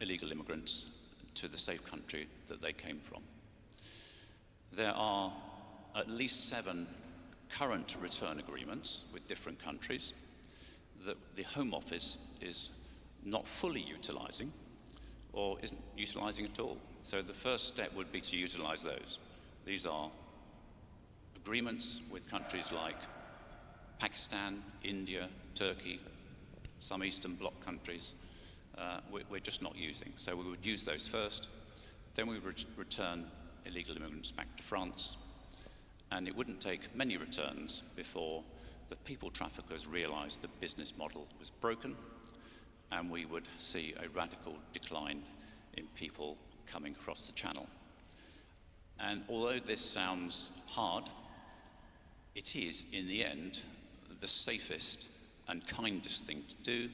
illegal immigrants to the safe country that they came from. There are at least 7 current return agreements with different countries that the Home Office is not fully utilising or isn't utilising at all. So the first step would be to utilise those. These are agreements with countries like Pakistan, India, Turkey, some Eastern Bloc countries we're just not using. So we would use those first, then we would return illegal immigrants back to France, and it wouldn't take many returns before the people traffickers realised the business model was broken, and we would see a radical decline in people coming across the Channel. And although this sounds hard, it is, in the end, the safest and kindest thing to do,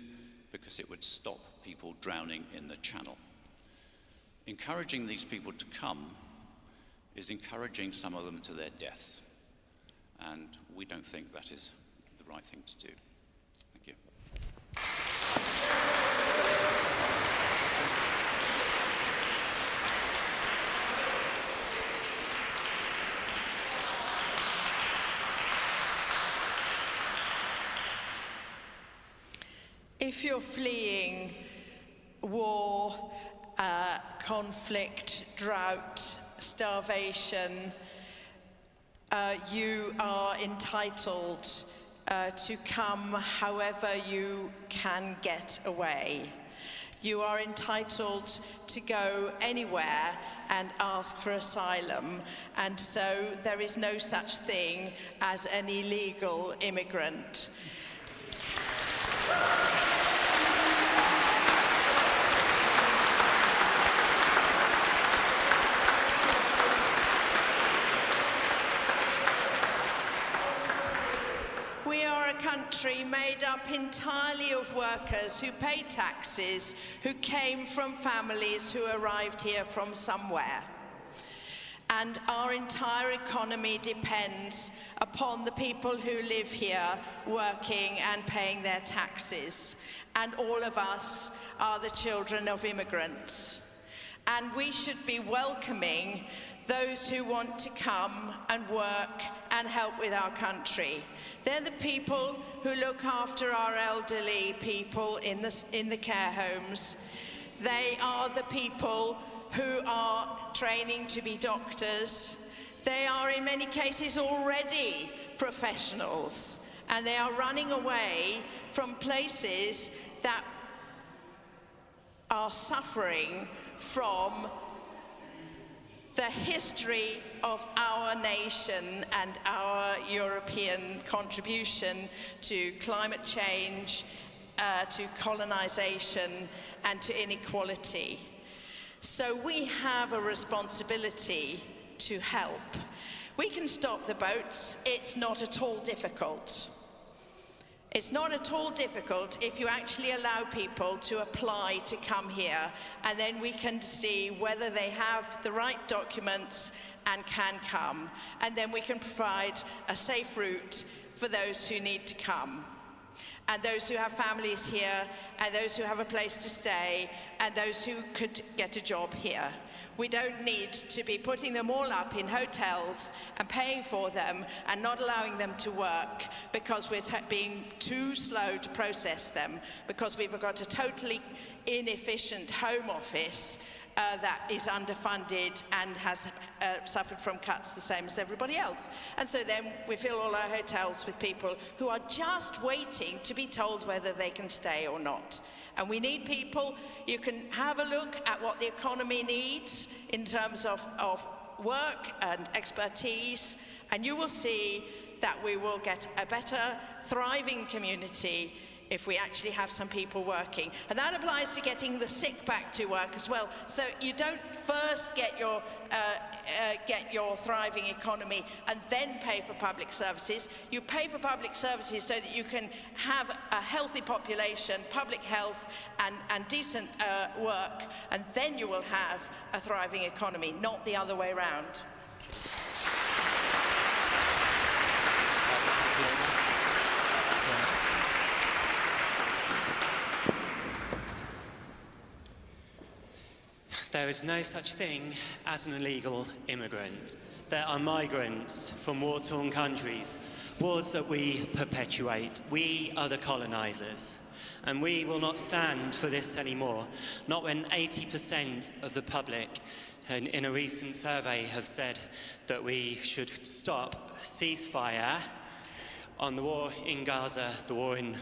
because it would stop people drowning in the Channel. Encouraging these people to come is encouraging some of them to their deaths, and we don't think that is the right thing to do. Thank you. If you're fleeing war, conflict, drought, starvation, you are entitled to come however you can get away. You are entitled to go anywhere and ask for asylum, and so there is no such thing as an illegal immigrant. We are a country made up entirely of workers who pay taxes, who came from families who arrived here from somewhere. and our entire economy depends upon the people who live here working and paying their taxes. And all of us are the children of immigrants. And we should be welcoming those who want to come and work and help with our country. They're the people who look after our elderly people in the care homes. They are the people who are training to be doctors. They are in many cases already professionals, and they are running away from places that are suffering from the history of our nation and our European contribution to climate change, to colonization, and to inequality. So we have a responsibility to help. We can stop the boats. It's not at all difficult. It's not at all difficult if you actually allow people to apply to come here, and then we can see whether they have the right documents and can come, and then we can provide a safe route for those who need to come, and those who have families here, and those who have a place to stay, and those who could get a job here. We don't need to be putting them all up in hotels and paying for them and not allowing them to work because we're being too slow to process them, because we've got a totally inefficient Home Office that is underfunded and has suffered from cuts the same as everybody else. And so then we fill all our hotels with people who are just waiting to be told whether they can stay or not. And we need people. You can have a look at what the economy needs in terms of work and expertise, and you will see that we will get a better, thriving community if we actually have some people working. And that applies to getting the sick back to work as well. So you don't first get your thriving economy and then pay for public services. You pay for public services so that you can have a healthy population, public health, and decent work, and then you will have a thriving economy, not the other way around. There is no such thing as an illegal immigrant. There are migrants from war-torn countries, wars that we perpetuate. We are the colonizers, and we will not stand for this anymore. Not when 80% of the public in a recent survey have said that we should stop, ceasefire on the war in Gaza, the war in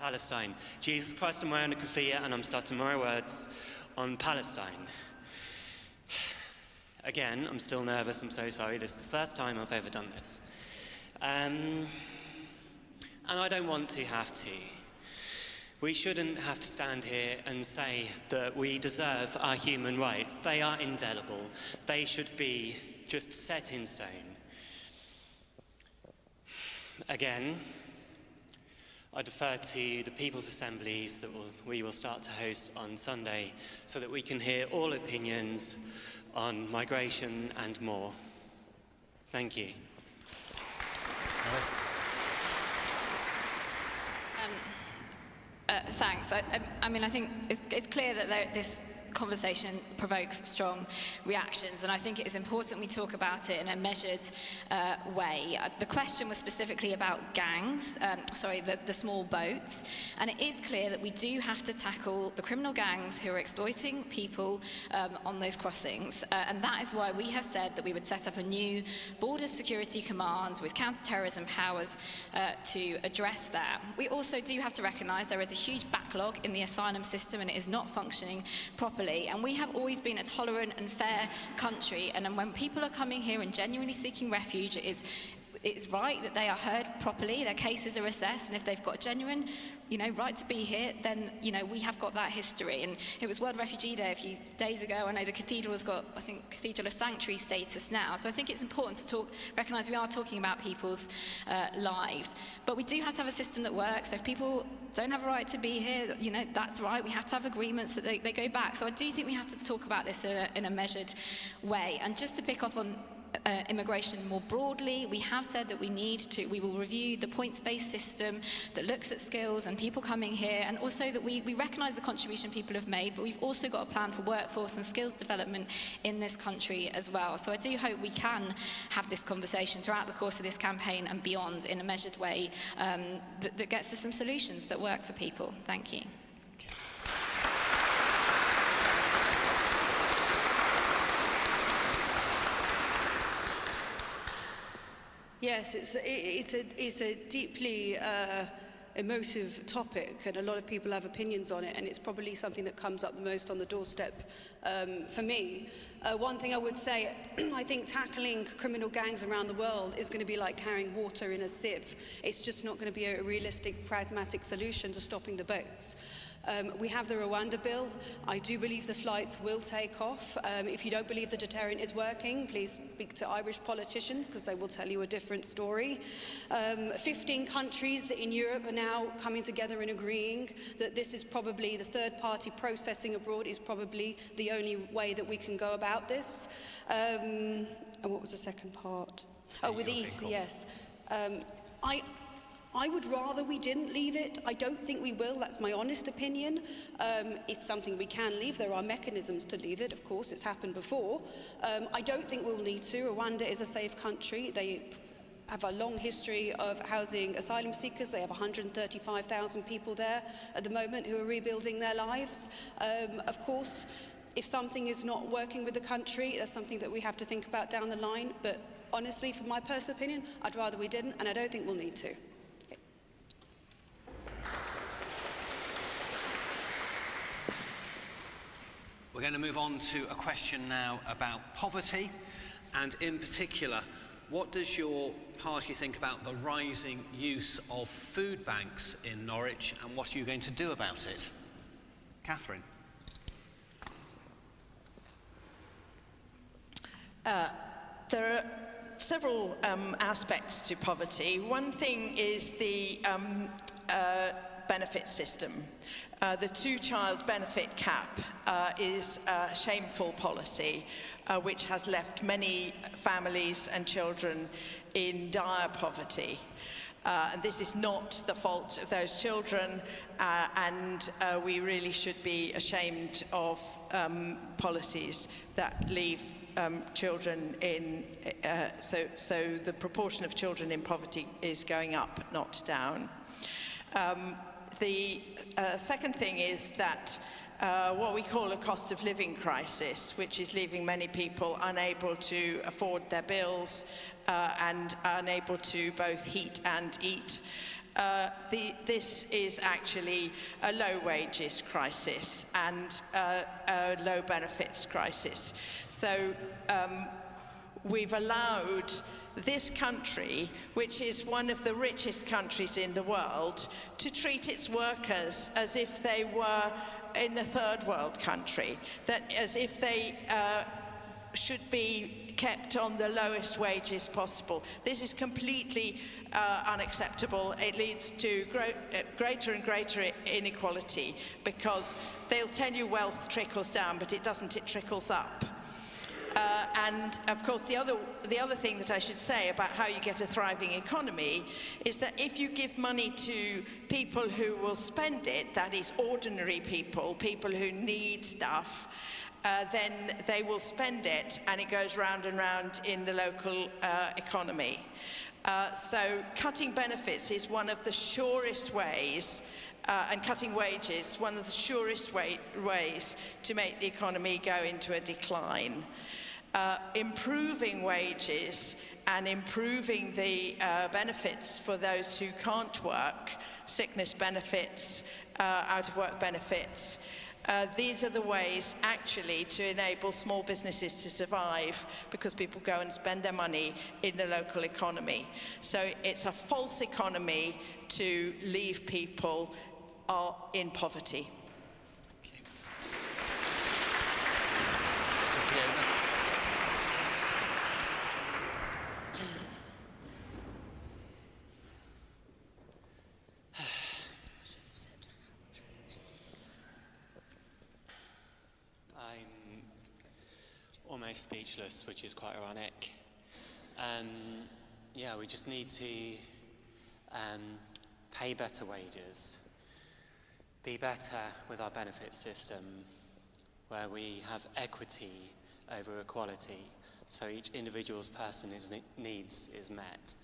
Palestine. Jesus Christ, I'm wearing a keffiyeh, and I'm starting my words on Palestine. Again, I'm still nervous, I'm so sorry. This is the first time I've ever done this. And I don't want to have to. We shouldn't have to stand here and say that we deserve our human rights. They are indelible. They should be just set in stone. Again, I defer to the People's Assemblies that we will start to host on Sunday so that we can hear all opinions on migration and more. Thank you. Alice? Thanks. I mean, I think it's clear that this conversation provokes strong reactions, and I think it is important we talk about it in a measured way. The question was specifically about gangs, the small boats, and it is clear that we do have to tackle the criminal gangs who are exploiting people on those crossings, and that is why we have said that we would set up a new border security command with counter-terrorism powers to address that. We also do have to recognise there is a huge backlog in the asylum system, and it is not functioning properly. And we have always been a tolerant and fair country, and when people are coming here and genuinely seeking refuge, it it's right that they are heard properly, their cases are assessed, and if they've got a genuine, right to be here, then, we have got that history. And it was World Refugee Day a few days ago. I know the cathedral's got, I think, Cathedral of Sanctuary status now. So I think it's important to recognise we are talking about people's lives. But we do have to have a system that works. So if people don't have a right to be here, that's right. We have to have agreements that they go back. So I do think we have to talk about this in a measured way. And just to pick up on immigration more broadly, we have said that we will review the points-based system that looks at skills and people coming here, and also that we recognise the contribution people have made, but we've also got a plan for workforce and skills development in this country as well. So I do hope we can have this conversation throughout the course of this campaign and beyond in a measured way that gets us some solutions that work for people. Thank you. Yes, it's a deeply emotive topic, and a lot of people have opinions on it, and it's probably something that comes up the most on the doorstep for me. One thing I would say, I think tackling criminal gangs around the world is going to be like carrying water in a sieve. It's just not going to be a realistic, pragmatic solution to stopping the boats. We have the Rwanda bill. I do believe the flights will take off. If you don't believe the deterrent is working, please speak to Irish politicians, because they will tell you a different story. 15 countries in Europe are now coming together and agreeing that this is probably, the third-party processing abroad is probably the only way that we can go about this. And what was the second part? Oh, with ECS. I would rather we didn't leave it. I don't think we will. That's my honest opinion. It's something we can leave. There are mechanisms to leave it, of course. It's happened before. I don't think we'll need to. Rwanda is a safe country. They have a long history of housing asylum seekers. They have 135,000 people there at the moment who are rebuilding their lives. Of course, if something is not working with the country, that's something that we have to think about down the line. But honestly, from my personal opinion, I'd rather we didn't, and I don't think we'll need to. We're going to move on to a question now about poverty, and in particular, what does your party think about the rising use of food banks in Norwich, and what are you going to do about it? Catherine. There are several aspects to poverty. One thing is the benefit system. The two-child benefit cap is a shameful policy which has left many families and children in dire poverty. And this is not the fault of those children, and we really should be ashamed of policies that leave children in, so the proportion of children in poverty is going up, not down. The second thing is that what we call a cost of living crisis, which is leaving many people unable to afford their bills and unable to both heat and eat. This is actually a low wages crisis and a low benefits crisis. So we've allowed this country, which is one of the richest countries in the world, to treat its workers as if they were in a third world country, that as if they should be kept on the lowest wages possible. This is completely unacceptable. It leads to greater and greater inequality, because they'll tell you wealth trickles down, but it doesn't, it trickles up. And of course, the other thing that I should say about how you get a thriving economy is that if you give money to people who will spend it, that is ordinary people, people who need stuff, then they will spend it, and it goes round and round in the local economy. So cutting benefits is one of the surest ways, and cutting wages, one of the surest ways to make the economy go into a decline. Improving wages and improving the benefits for those who can't work, sickness benefits, out-of-work benefits, These are the ways actually to enable small businesses to survive, because people go and spend their money in the local economy. So it's a false economy to leave people in poverty. Almost speechless, which is quite ironic. Yeah, we just need to pay better wages, be better with our benefit system, where we have equity over equality, so each individual's person's needs is met,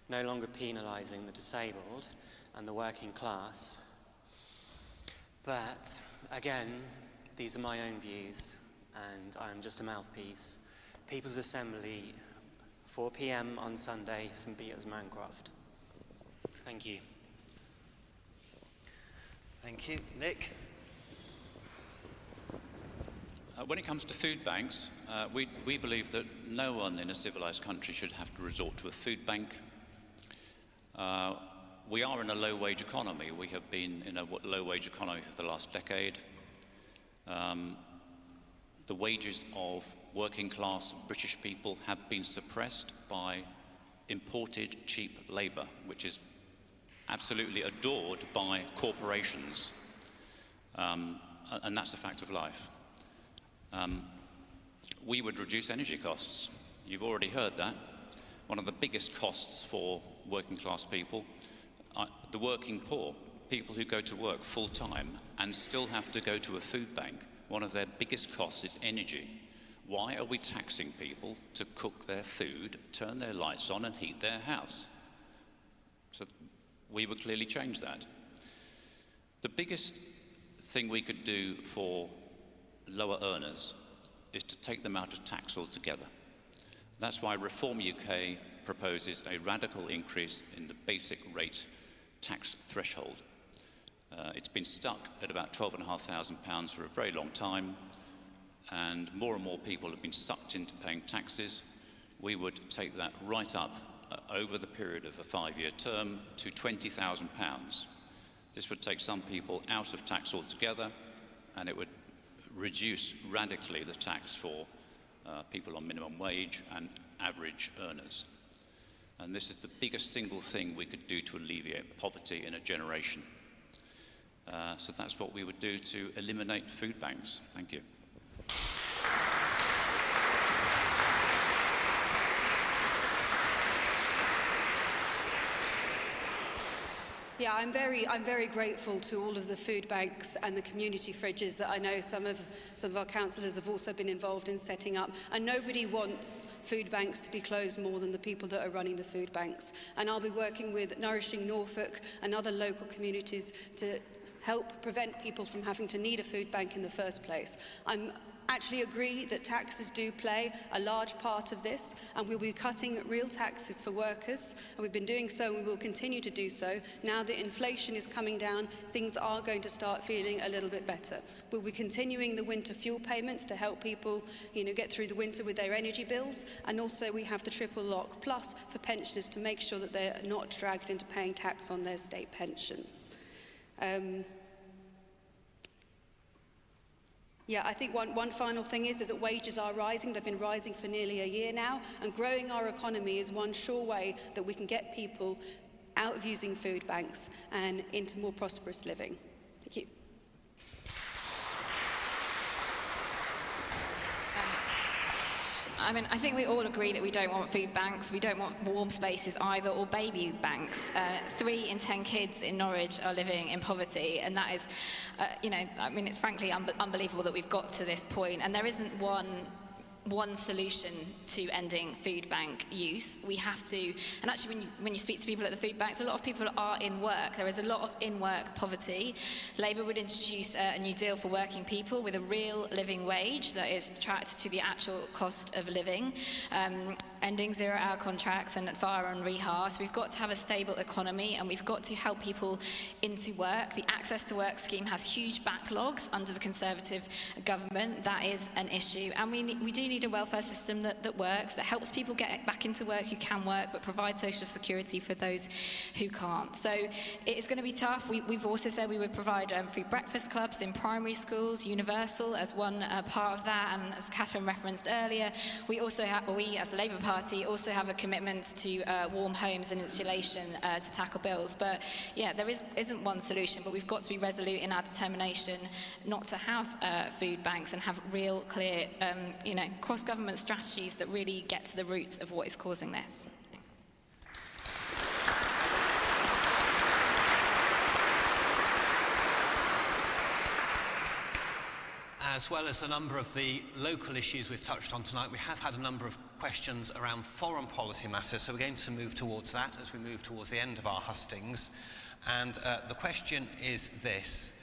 no longer penalising the disabled and the working class. But again, these are my own views, and I'm just a mouthpiece. People's Assembly, 4 p.m. on Sunday, St. Peter's, Mancroft. Thank you. Thank you. Nick? When it comes to food banks, we believe that no one in a civilised country should have to resort to a food bank. We are in a low-wage economy. We have been in a low-wage economy for the last decade. The wages of working-class British people have been suppressed by imported cheap labour, which is absolutely adored by corporations, and that's a fact of life. We would reduce energy costs. You've already heard that. One of the biggest costs for working-class people, the working poor, people who go to work full-time and still have to go to a food bank. One of their biggest costs is energy. Why are we taxing people to cook their food, turn their lights on and heat their house? So we would clearly change that. The biggest thing we could do for lower earners is to take them out of tax altogether. That's why Reform UK proposes a radical increase in the basic rate tax threshold. It's been stuck at about £12,500 for a very long time, and more people have been sucked into paying taxes. We would take that right up over the period of a 5-year term to £20,000. This would take some people out of tax altogether, and it would reduce radically the tax for people on minimum wage and average earners. And this is the biggest single thing we could do to alleviate poverty in a generation. So that's what we would do to eliminate food banks. Thank you. Yeah, I'm very grateful to all of the food banks and the community fridges that I know some of our councillors have also been involved in setting up. And nobody wants food banks to be closed more than the people that are running the food banks. And I'll be working with Norwich Norfolk and other local communities to help prevent people from having to need a food bank in the first place. I'm actually agree that taxes do play a large part of this, and we'll be cutting real taxes for workers, and we've been doing so and we will continue to do so. Now that inflation is coming down, things are going to start feeling a little bit better. We'll be continuing the winter fuel payments to help people, get through the winter with their energy bills, and also we have the triple lock plus for pensioners to make sure that they're not dragged into paying tax on their state pensions. Yeah, I think one final thing is that wages are rising. They've been rising for nearly a year now, and growing our economy is one sure way that we can get people out of using food banks and into more prosperous living. Thank you. I think we all agree that we don't want food banks, we don't want warm spaces either, or baby banks. 3 in 10 kids in Norwich are living in poverty, and that is, it's frankly unbelievable that we've got to this point, and there isn't one solution to ending food bank use. We have to, and actually when you speak to people at the food banks, a lot of people are in work. There is a lot of in-work poverty. Labour would introduce a new deal for working people with a real living wage that is tracked to the actual cost of living. ending zero-hour contracts and fire and rehire. So we've got to have a stable economy, and we've got to help people into work. The Access to Work scheme has huge backlogs under the Conservative government. That is an issue. And we do need a welfare system that works, that helps people get back into work who can work, but provides social security for those who can't. So it is going to be tough. We've also said we would provide free breakfast clubs in primary schools, universal as one part of that, and as Catherine referenced earlier, we as the Labour Party also have a commitment to warm homes and insulation to tackle bills. But yeah, there isn't one solution, but we've got to be resolute in our determination not to have food banks and have real, clear, cross-government strategies that really get to the roots of what is causing this. As well as a number of the local issues we've touched on tonight, we have had a number of questions around foreign policy matters, so we're going to move towards that as we move towards the end of our hustings. And the question is this: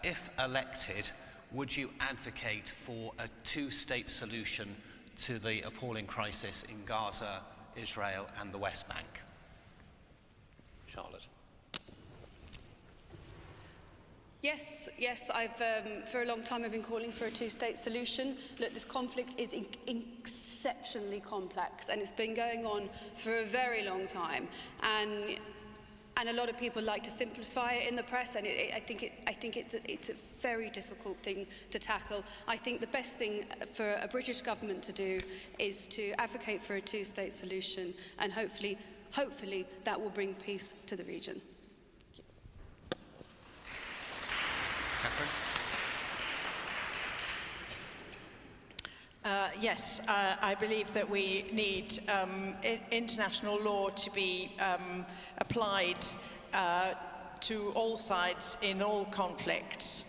if elected, would you advocate for a two-state solution to the appalling crisis in Gaza, Israel and the West Bank? Charlotte. Yes, I've for a long time I've been calling for a two-state solution. Look, this conflict is exceptionally complex, and it's been going on for a very long time. And a lot of people like to simplify it in the press, and I think it's a very difficult thing to tackle. I think the best thing for a British government to do is to advocate for a two-state solution, and hopefully that will bring peace to the region. Catherine? Yes, I believe that we need international law to be applied to all sides in all conflicts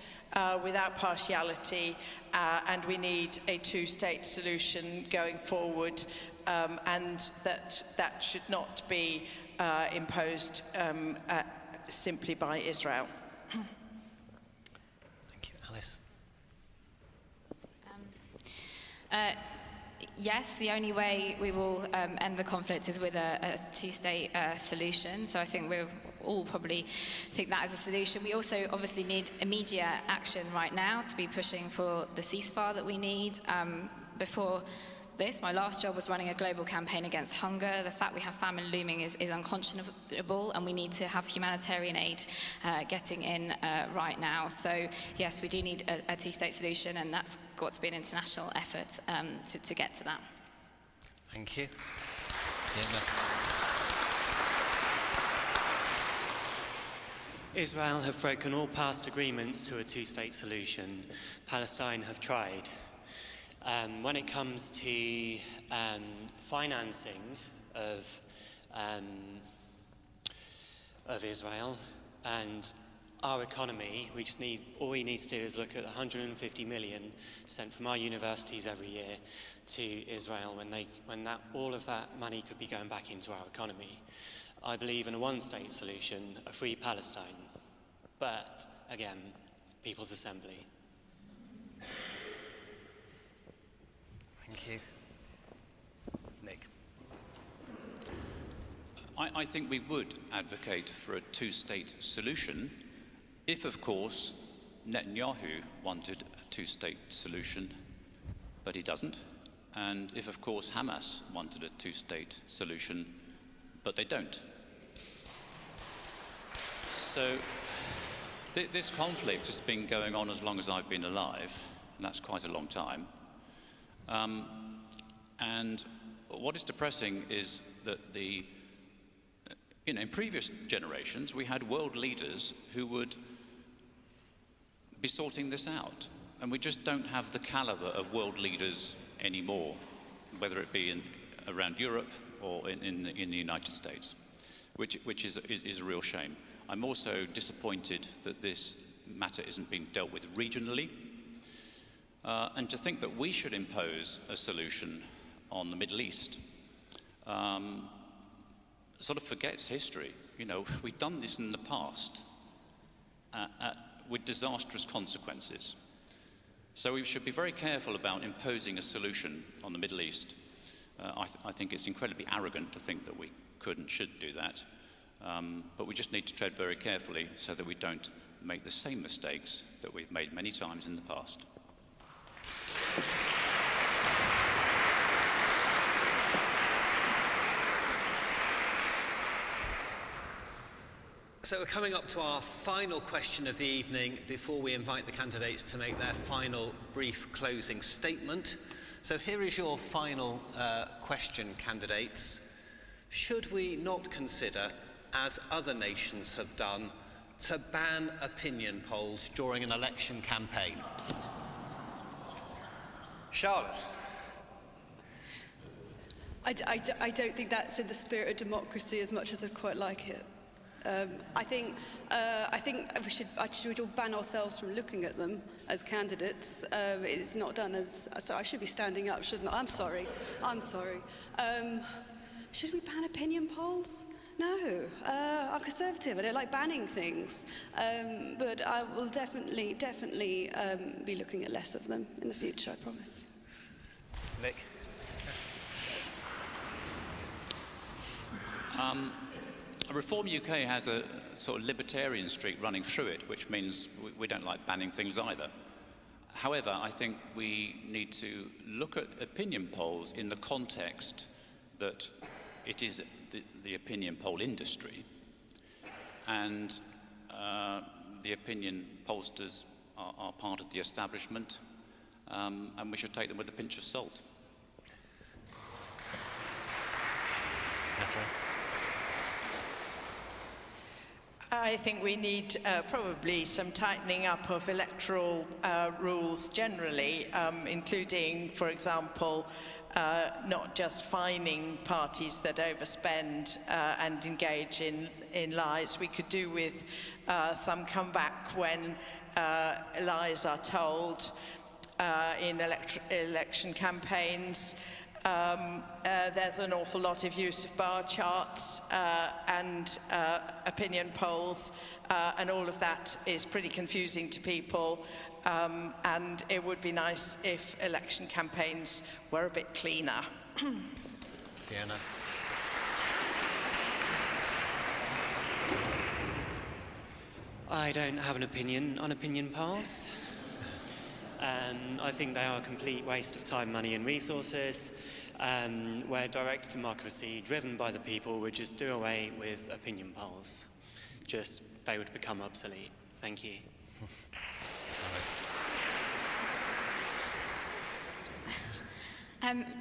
without partiality, and we need a two-state solution going forward, and that should not be imposed simply by Israel. Alice? Yes, the only way we will end the conflict is with a two-state solution. So I think we'll all probably think that is a solution. We also obviously need immediate action right now to be pushing for the ceasefire that we need. Before this, my last job was running a global campaign against hunger. The fact we have famine looming is unconscionable, and we need to have humanitarian aid getting in right now. So yes, we do need a two-state solution, and that's got to be an international effort to get to that. Thank you. Israel have broken all past agreements to a two-state solution. Palestine have tried. When it comes to financing of Israel and our economy, all we need to do is look at the 150 million sent from our universities every year to Israel, when all of that money could be going back into our economy. I believe in a one-state solution, a free Palestine, but again, People's Assembly. Thank you. Nick? I think we would advocate for a two-state solution if, of course, Netanyahu wanted a two-state solution, but he doesn't. And if, of course, Hamas wanted a two-state solution, but they don't. So this conflict has been going on as long as I've been alive, and that's quite a long time. And what is depressing is that in previous generations, we had world leaders who would be sorting this out. And we just don't have the caliber of world leaders anymore, whether it be around Europe or in the United States, which is a real shame. I'm also disappointed that this matter isn't being dealt with regionally. And to think that we should impose a solution on the Middle East sort of forgets history. We've done this in the past with disastrous consequences. So we should be very careful about imposing a solution on the Middle East. I think it's incredibly arrogant to think that we could and should do that. But we just need to tread very carefully so that we don't make the same mistakes that we've made many times in the past. So we're coming up to our final question of the evening before we invite the candidates to make their final brief closing statement. So here is your final question, candidates. Should we not consider, as other nations have done, to ban opinion polls during an election campaign? Charlotte? I don't think that's in the spirit of democracy as much as I'd quite like it. I think we should all ban ourselves from looking at them as candidates. It's not done as... So I should be standing up, shouldn't I? I'm sorry. Should we ban opinion polls? No. I'm conservative. I don't like banning things. But I will definitely be looking at less of them in the future, I promise. Nick? Reform UK has a sort of libertarian streak running through it, which means we don't like banning things either. However, I think we need to look at opinion polls in the context that it is the opinion poll industry, and the opinion pollsters are part of the establishment, and we should take them with a pinch of salt. I think we need probably some tightening up of electoral rules generally, including, for example, not just fining parties that overspend and engage in lies. We could do with some comeback when lies are told in election campaigns. There's an awful lot of use of bar charts and opinion polls, and all of that is pretty confusing to people, and it would be nice if election campaigns were a bit cleaner. Fiona? I don't have an opinion on opinion polls. I think they are a complete waste of time, money and resources. Where direct democracy, driven by the people, would just do away with opinion polls. They would become obsolete. Thank you.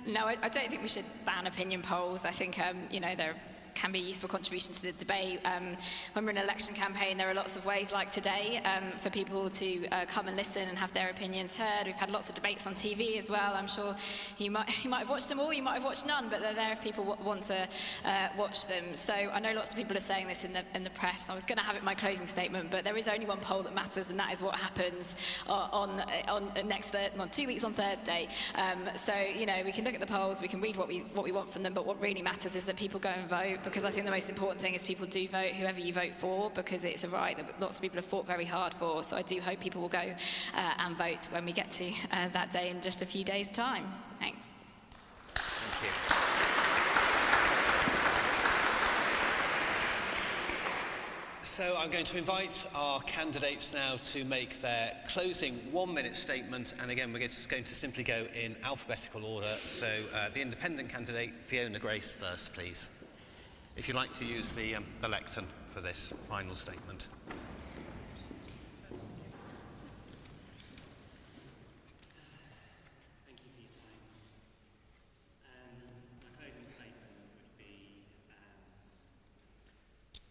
No, I don't think we should ban opinion polls. I think, there can be a useful contribution to the debate. When we're in an election campaign, there are lots of ways, like today, for people to come and listen and have their opinions heard. We've had lots of debates on TV as well. I'm sure you might have watched them all, you might have watched none, but they're there if people want to watch them. So I know lots of people are saying this in the press. I was going to have it in my closing statement, but there is only one poll that matters, and that is what happens on 2 weeks on Thursday. So, we can look at the polls, we can read what we want from them, but what really matters is that people go and vote, because I think the most important thing is people do vote, whoever you vote for, because it's a right that lots of people have fought very hard for. So I do hope people will go and vote when we get to that day in just a few days' time. Thanks. Thank you. So I'm going to invite our candidates now to make their closing 1-minute statement, and again we're just going to simply go in alphabetical order. So the independent candidate, Fiona Grace first, please. If you'd like to use the lectern for this final statement. Thank you for your time. My closing statement would be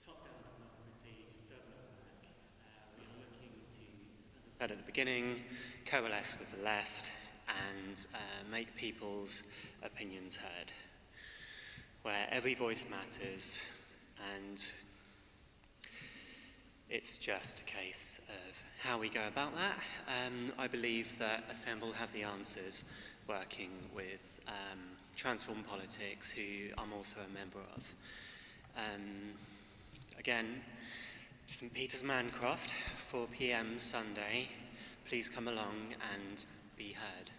top-down democracy just doesn't work. We are looking to, as I said at the beginning, coalesce with the left and make people's opinions heard, where every voice matters, and it's just a case of how we go about that. I believe that Assemble have the answers, working with Transform Politics, who I'm also a member of. Again, St Peter's Mancroft, 4 p.m. Sunday. Please come along and be heard.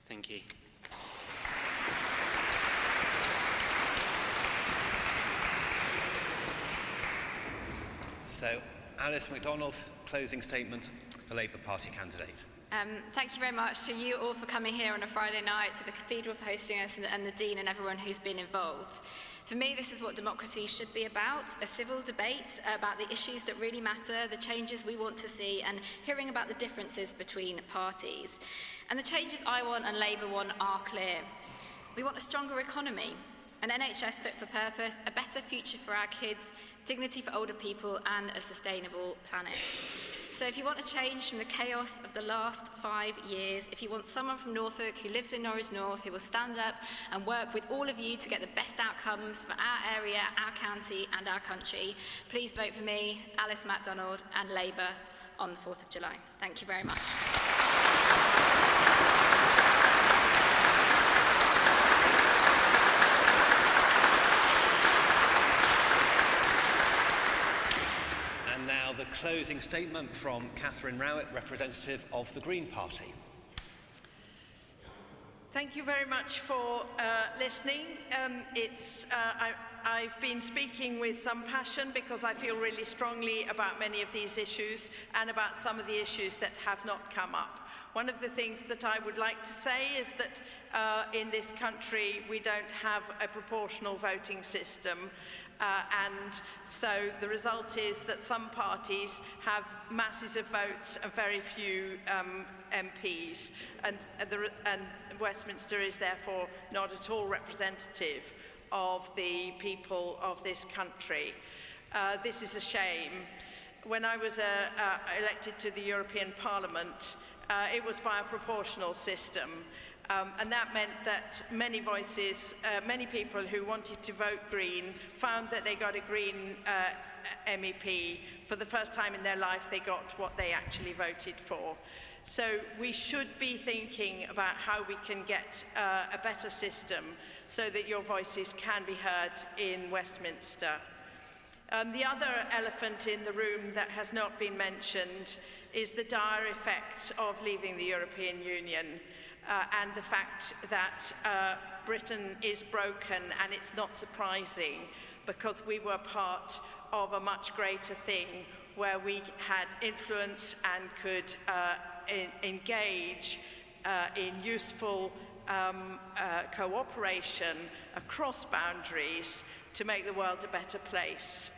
Thank you. So, Alice Macdonald, closing statement, the Labour Party candidate. Thank you very much to you all for coming here on a Friday night, to the Cathedral for hosting us, and the Dean and everyone who's been involved. For me, this is what democracy should be about, a civil debate about the issues that really matter, the changes we want to see, and hearing about the differences between parties. And the changes I want and Labour want are clear. We want a stronger economy, an NHS fit for purpose, a better future for our kids, dignity for older people, and a sustainable planet. So if you want a change from the chaos of the last 5 years, if you want someone from Norfolk who lives in Norwich North who will stand up and work with all of you to get the best outcomes for our area, our county, and our country, please vote for me, Alice Macdonald, and Labour on the 4th of July. Thank you very much. Now the closing statement from Catherine Rowett, representative of the Green Party. Thank you very much for listening. I've been speaking with some passion because I feel really strongly about many of these issues and about some of the issues that have not come up. One of the things that I would like to say is that in this country we don't have a proportional voting system. And so the result is that some parties have masses of votes and very few MPs, and Westminster is therefore not at all representative of the people of this country. This is a shame. When I was elected to the European Parliament, it was by a proportional system. And that meant that many voices, many people who wanted to vote Green found that they got a Green MEP. For the first time in their life, they got what they actually voted for. So we should be thinking about how we can get a better system so that your voices can be heard in Westminster. The other elephant in the room that has not been mentioned is the dire effects of leaving the European Union. And the fact that Britain is broken, and it's not surprising because we were part of a much greater thing where we had influence and could engage in useful cooperation across boundaries to make the world a better place.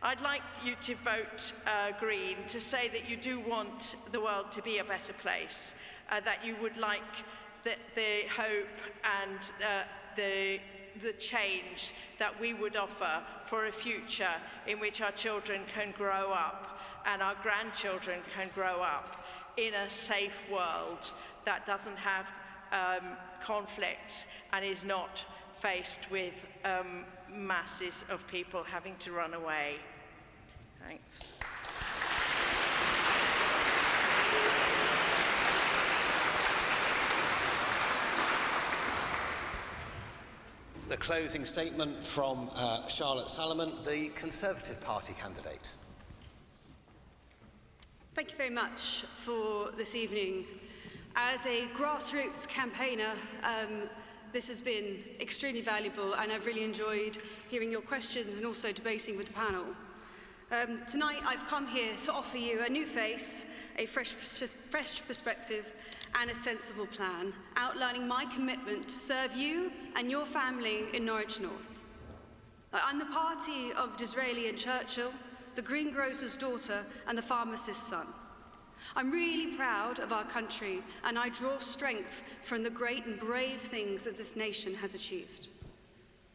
I'd like you to vote Green to say that you do want the world to be a better place, that you would like the hope and the change that we would offer for a future in which our children can grow up and our grandchildren can grow up in a safe world that doesn't have conflict and is not faced with masses of people having to run away. Thanks. The closing statement from Charlotte Salomon, the Conservative Party candidate. Thank you very much for this evening. As a grassroots campaigner, this has been extremely valuable, and I've really enjoyed hearing your questions and also debating with the panel. Tonight I've come here to offer you a new face, a fresh perspective, and a sensible plan, outlining my commitment to serve you and your family in Norwich North. I'm the party of Disraeli and Churchill, the greengrocer's daughter and the pharmacist's son. I'm really proud of our country, and I draw strength from the great and brave things that this nation has achieved.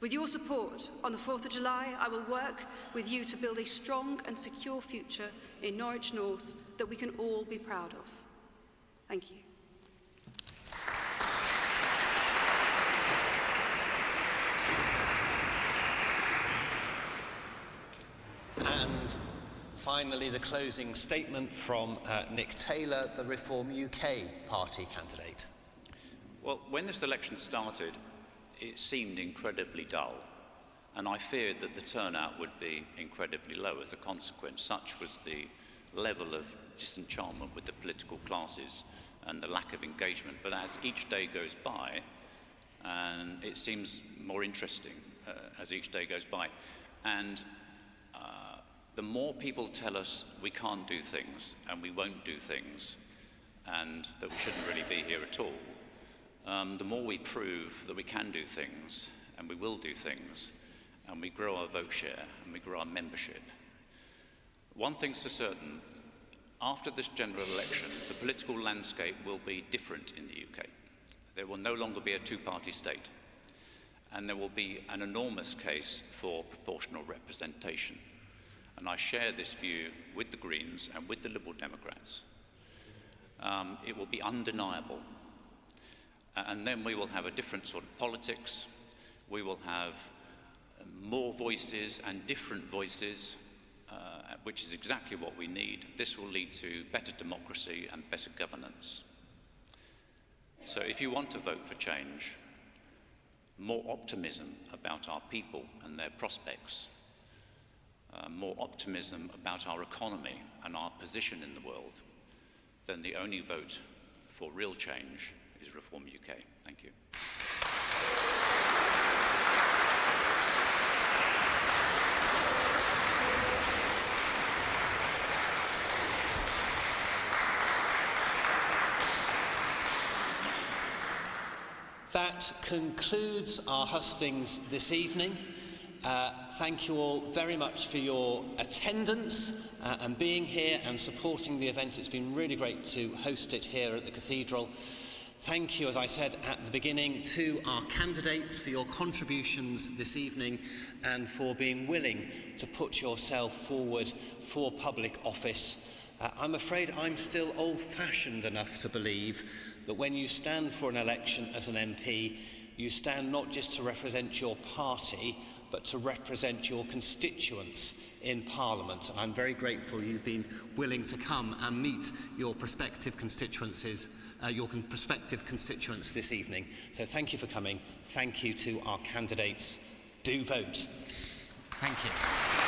With your support, on the 4th of July, I will work with you to build a strong and secure future in Norwich North that we can all be proud of. Thank you. And finally, the closing statement from Nick Taylor, the Reform UK Party candidate. Well, when this election started, it seemed incredibly dull, and I feared that the turnout would be incredibly low as a consequence. Such was the level of disenchantment with the political classes and the lack of engagement. But as each day goes by, and it seems more interesting as each day goes by, and the more people tell us we can't do things and we won't do things and that we shouldn't really be here at all, the more we prove that we can do things and we will do things, and we grow our vote share and we grow our membership. One thing's for certain, after this general election, the political landscape will be different in the UK. There will no longer be a two-party state, and there will be an enormous case for proportional representation. And I share this view with the Greens and with the Liberal Democrats. It will be undeniable. And then we will have a different sort of politics. We will have more voices and different voices, which is exactly what we need. This will lead to better democracy and better governance. So if you want to vote for change, more optimism about our people and their prospects, more optimism about our economy and our position in the world, then the only vote for real change is Reform UK. Thank you. That concludes our hustings this evening. Thank you all very much for your attendance and being here and supporting the event. It's been really great to host it here at the Cathedral. Thank you, as I said at the beginning, to our candidates for your contributions this evening and for being willing to put yourself forward for public office. I'm afraid I'm still old-fashioned enough to believe that when you stand for an election as an MP, you stand not just to represent your party, but to represent your constituents in Parliament. And I'm very grateful you've been willing to come and meet your prospective constituents this evening. So thank you for coming. Thank you to our candidates. Do vote. Thank you.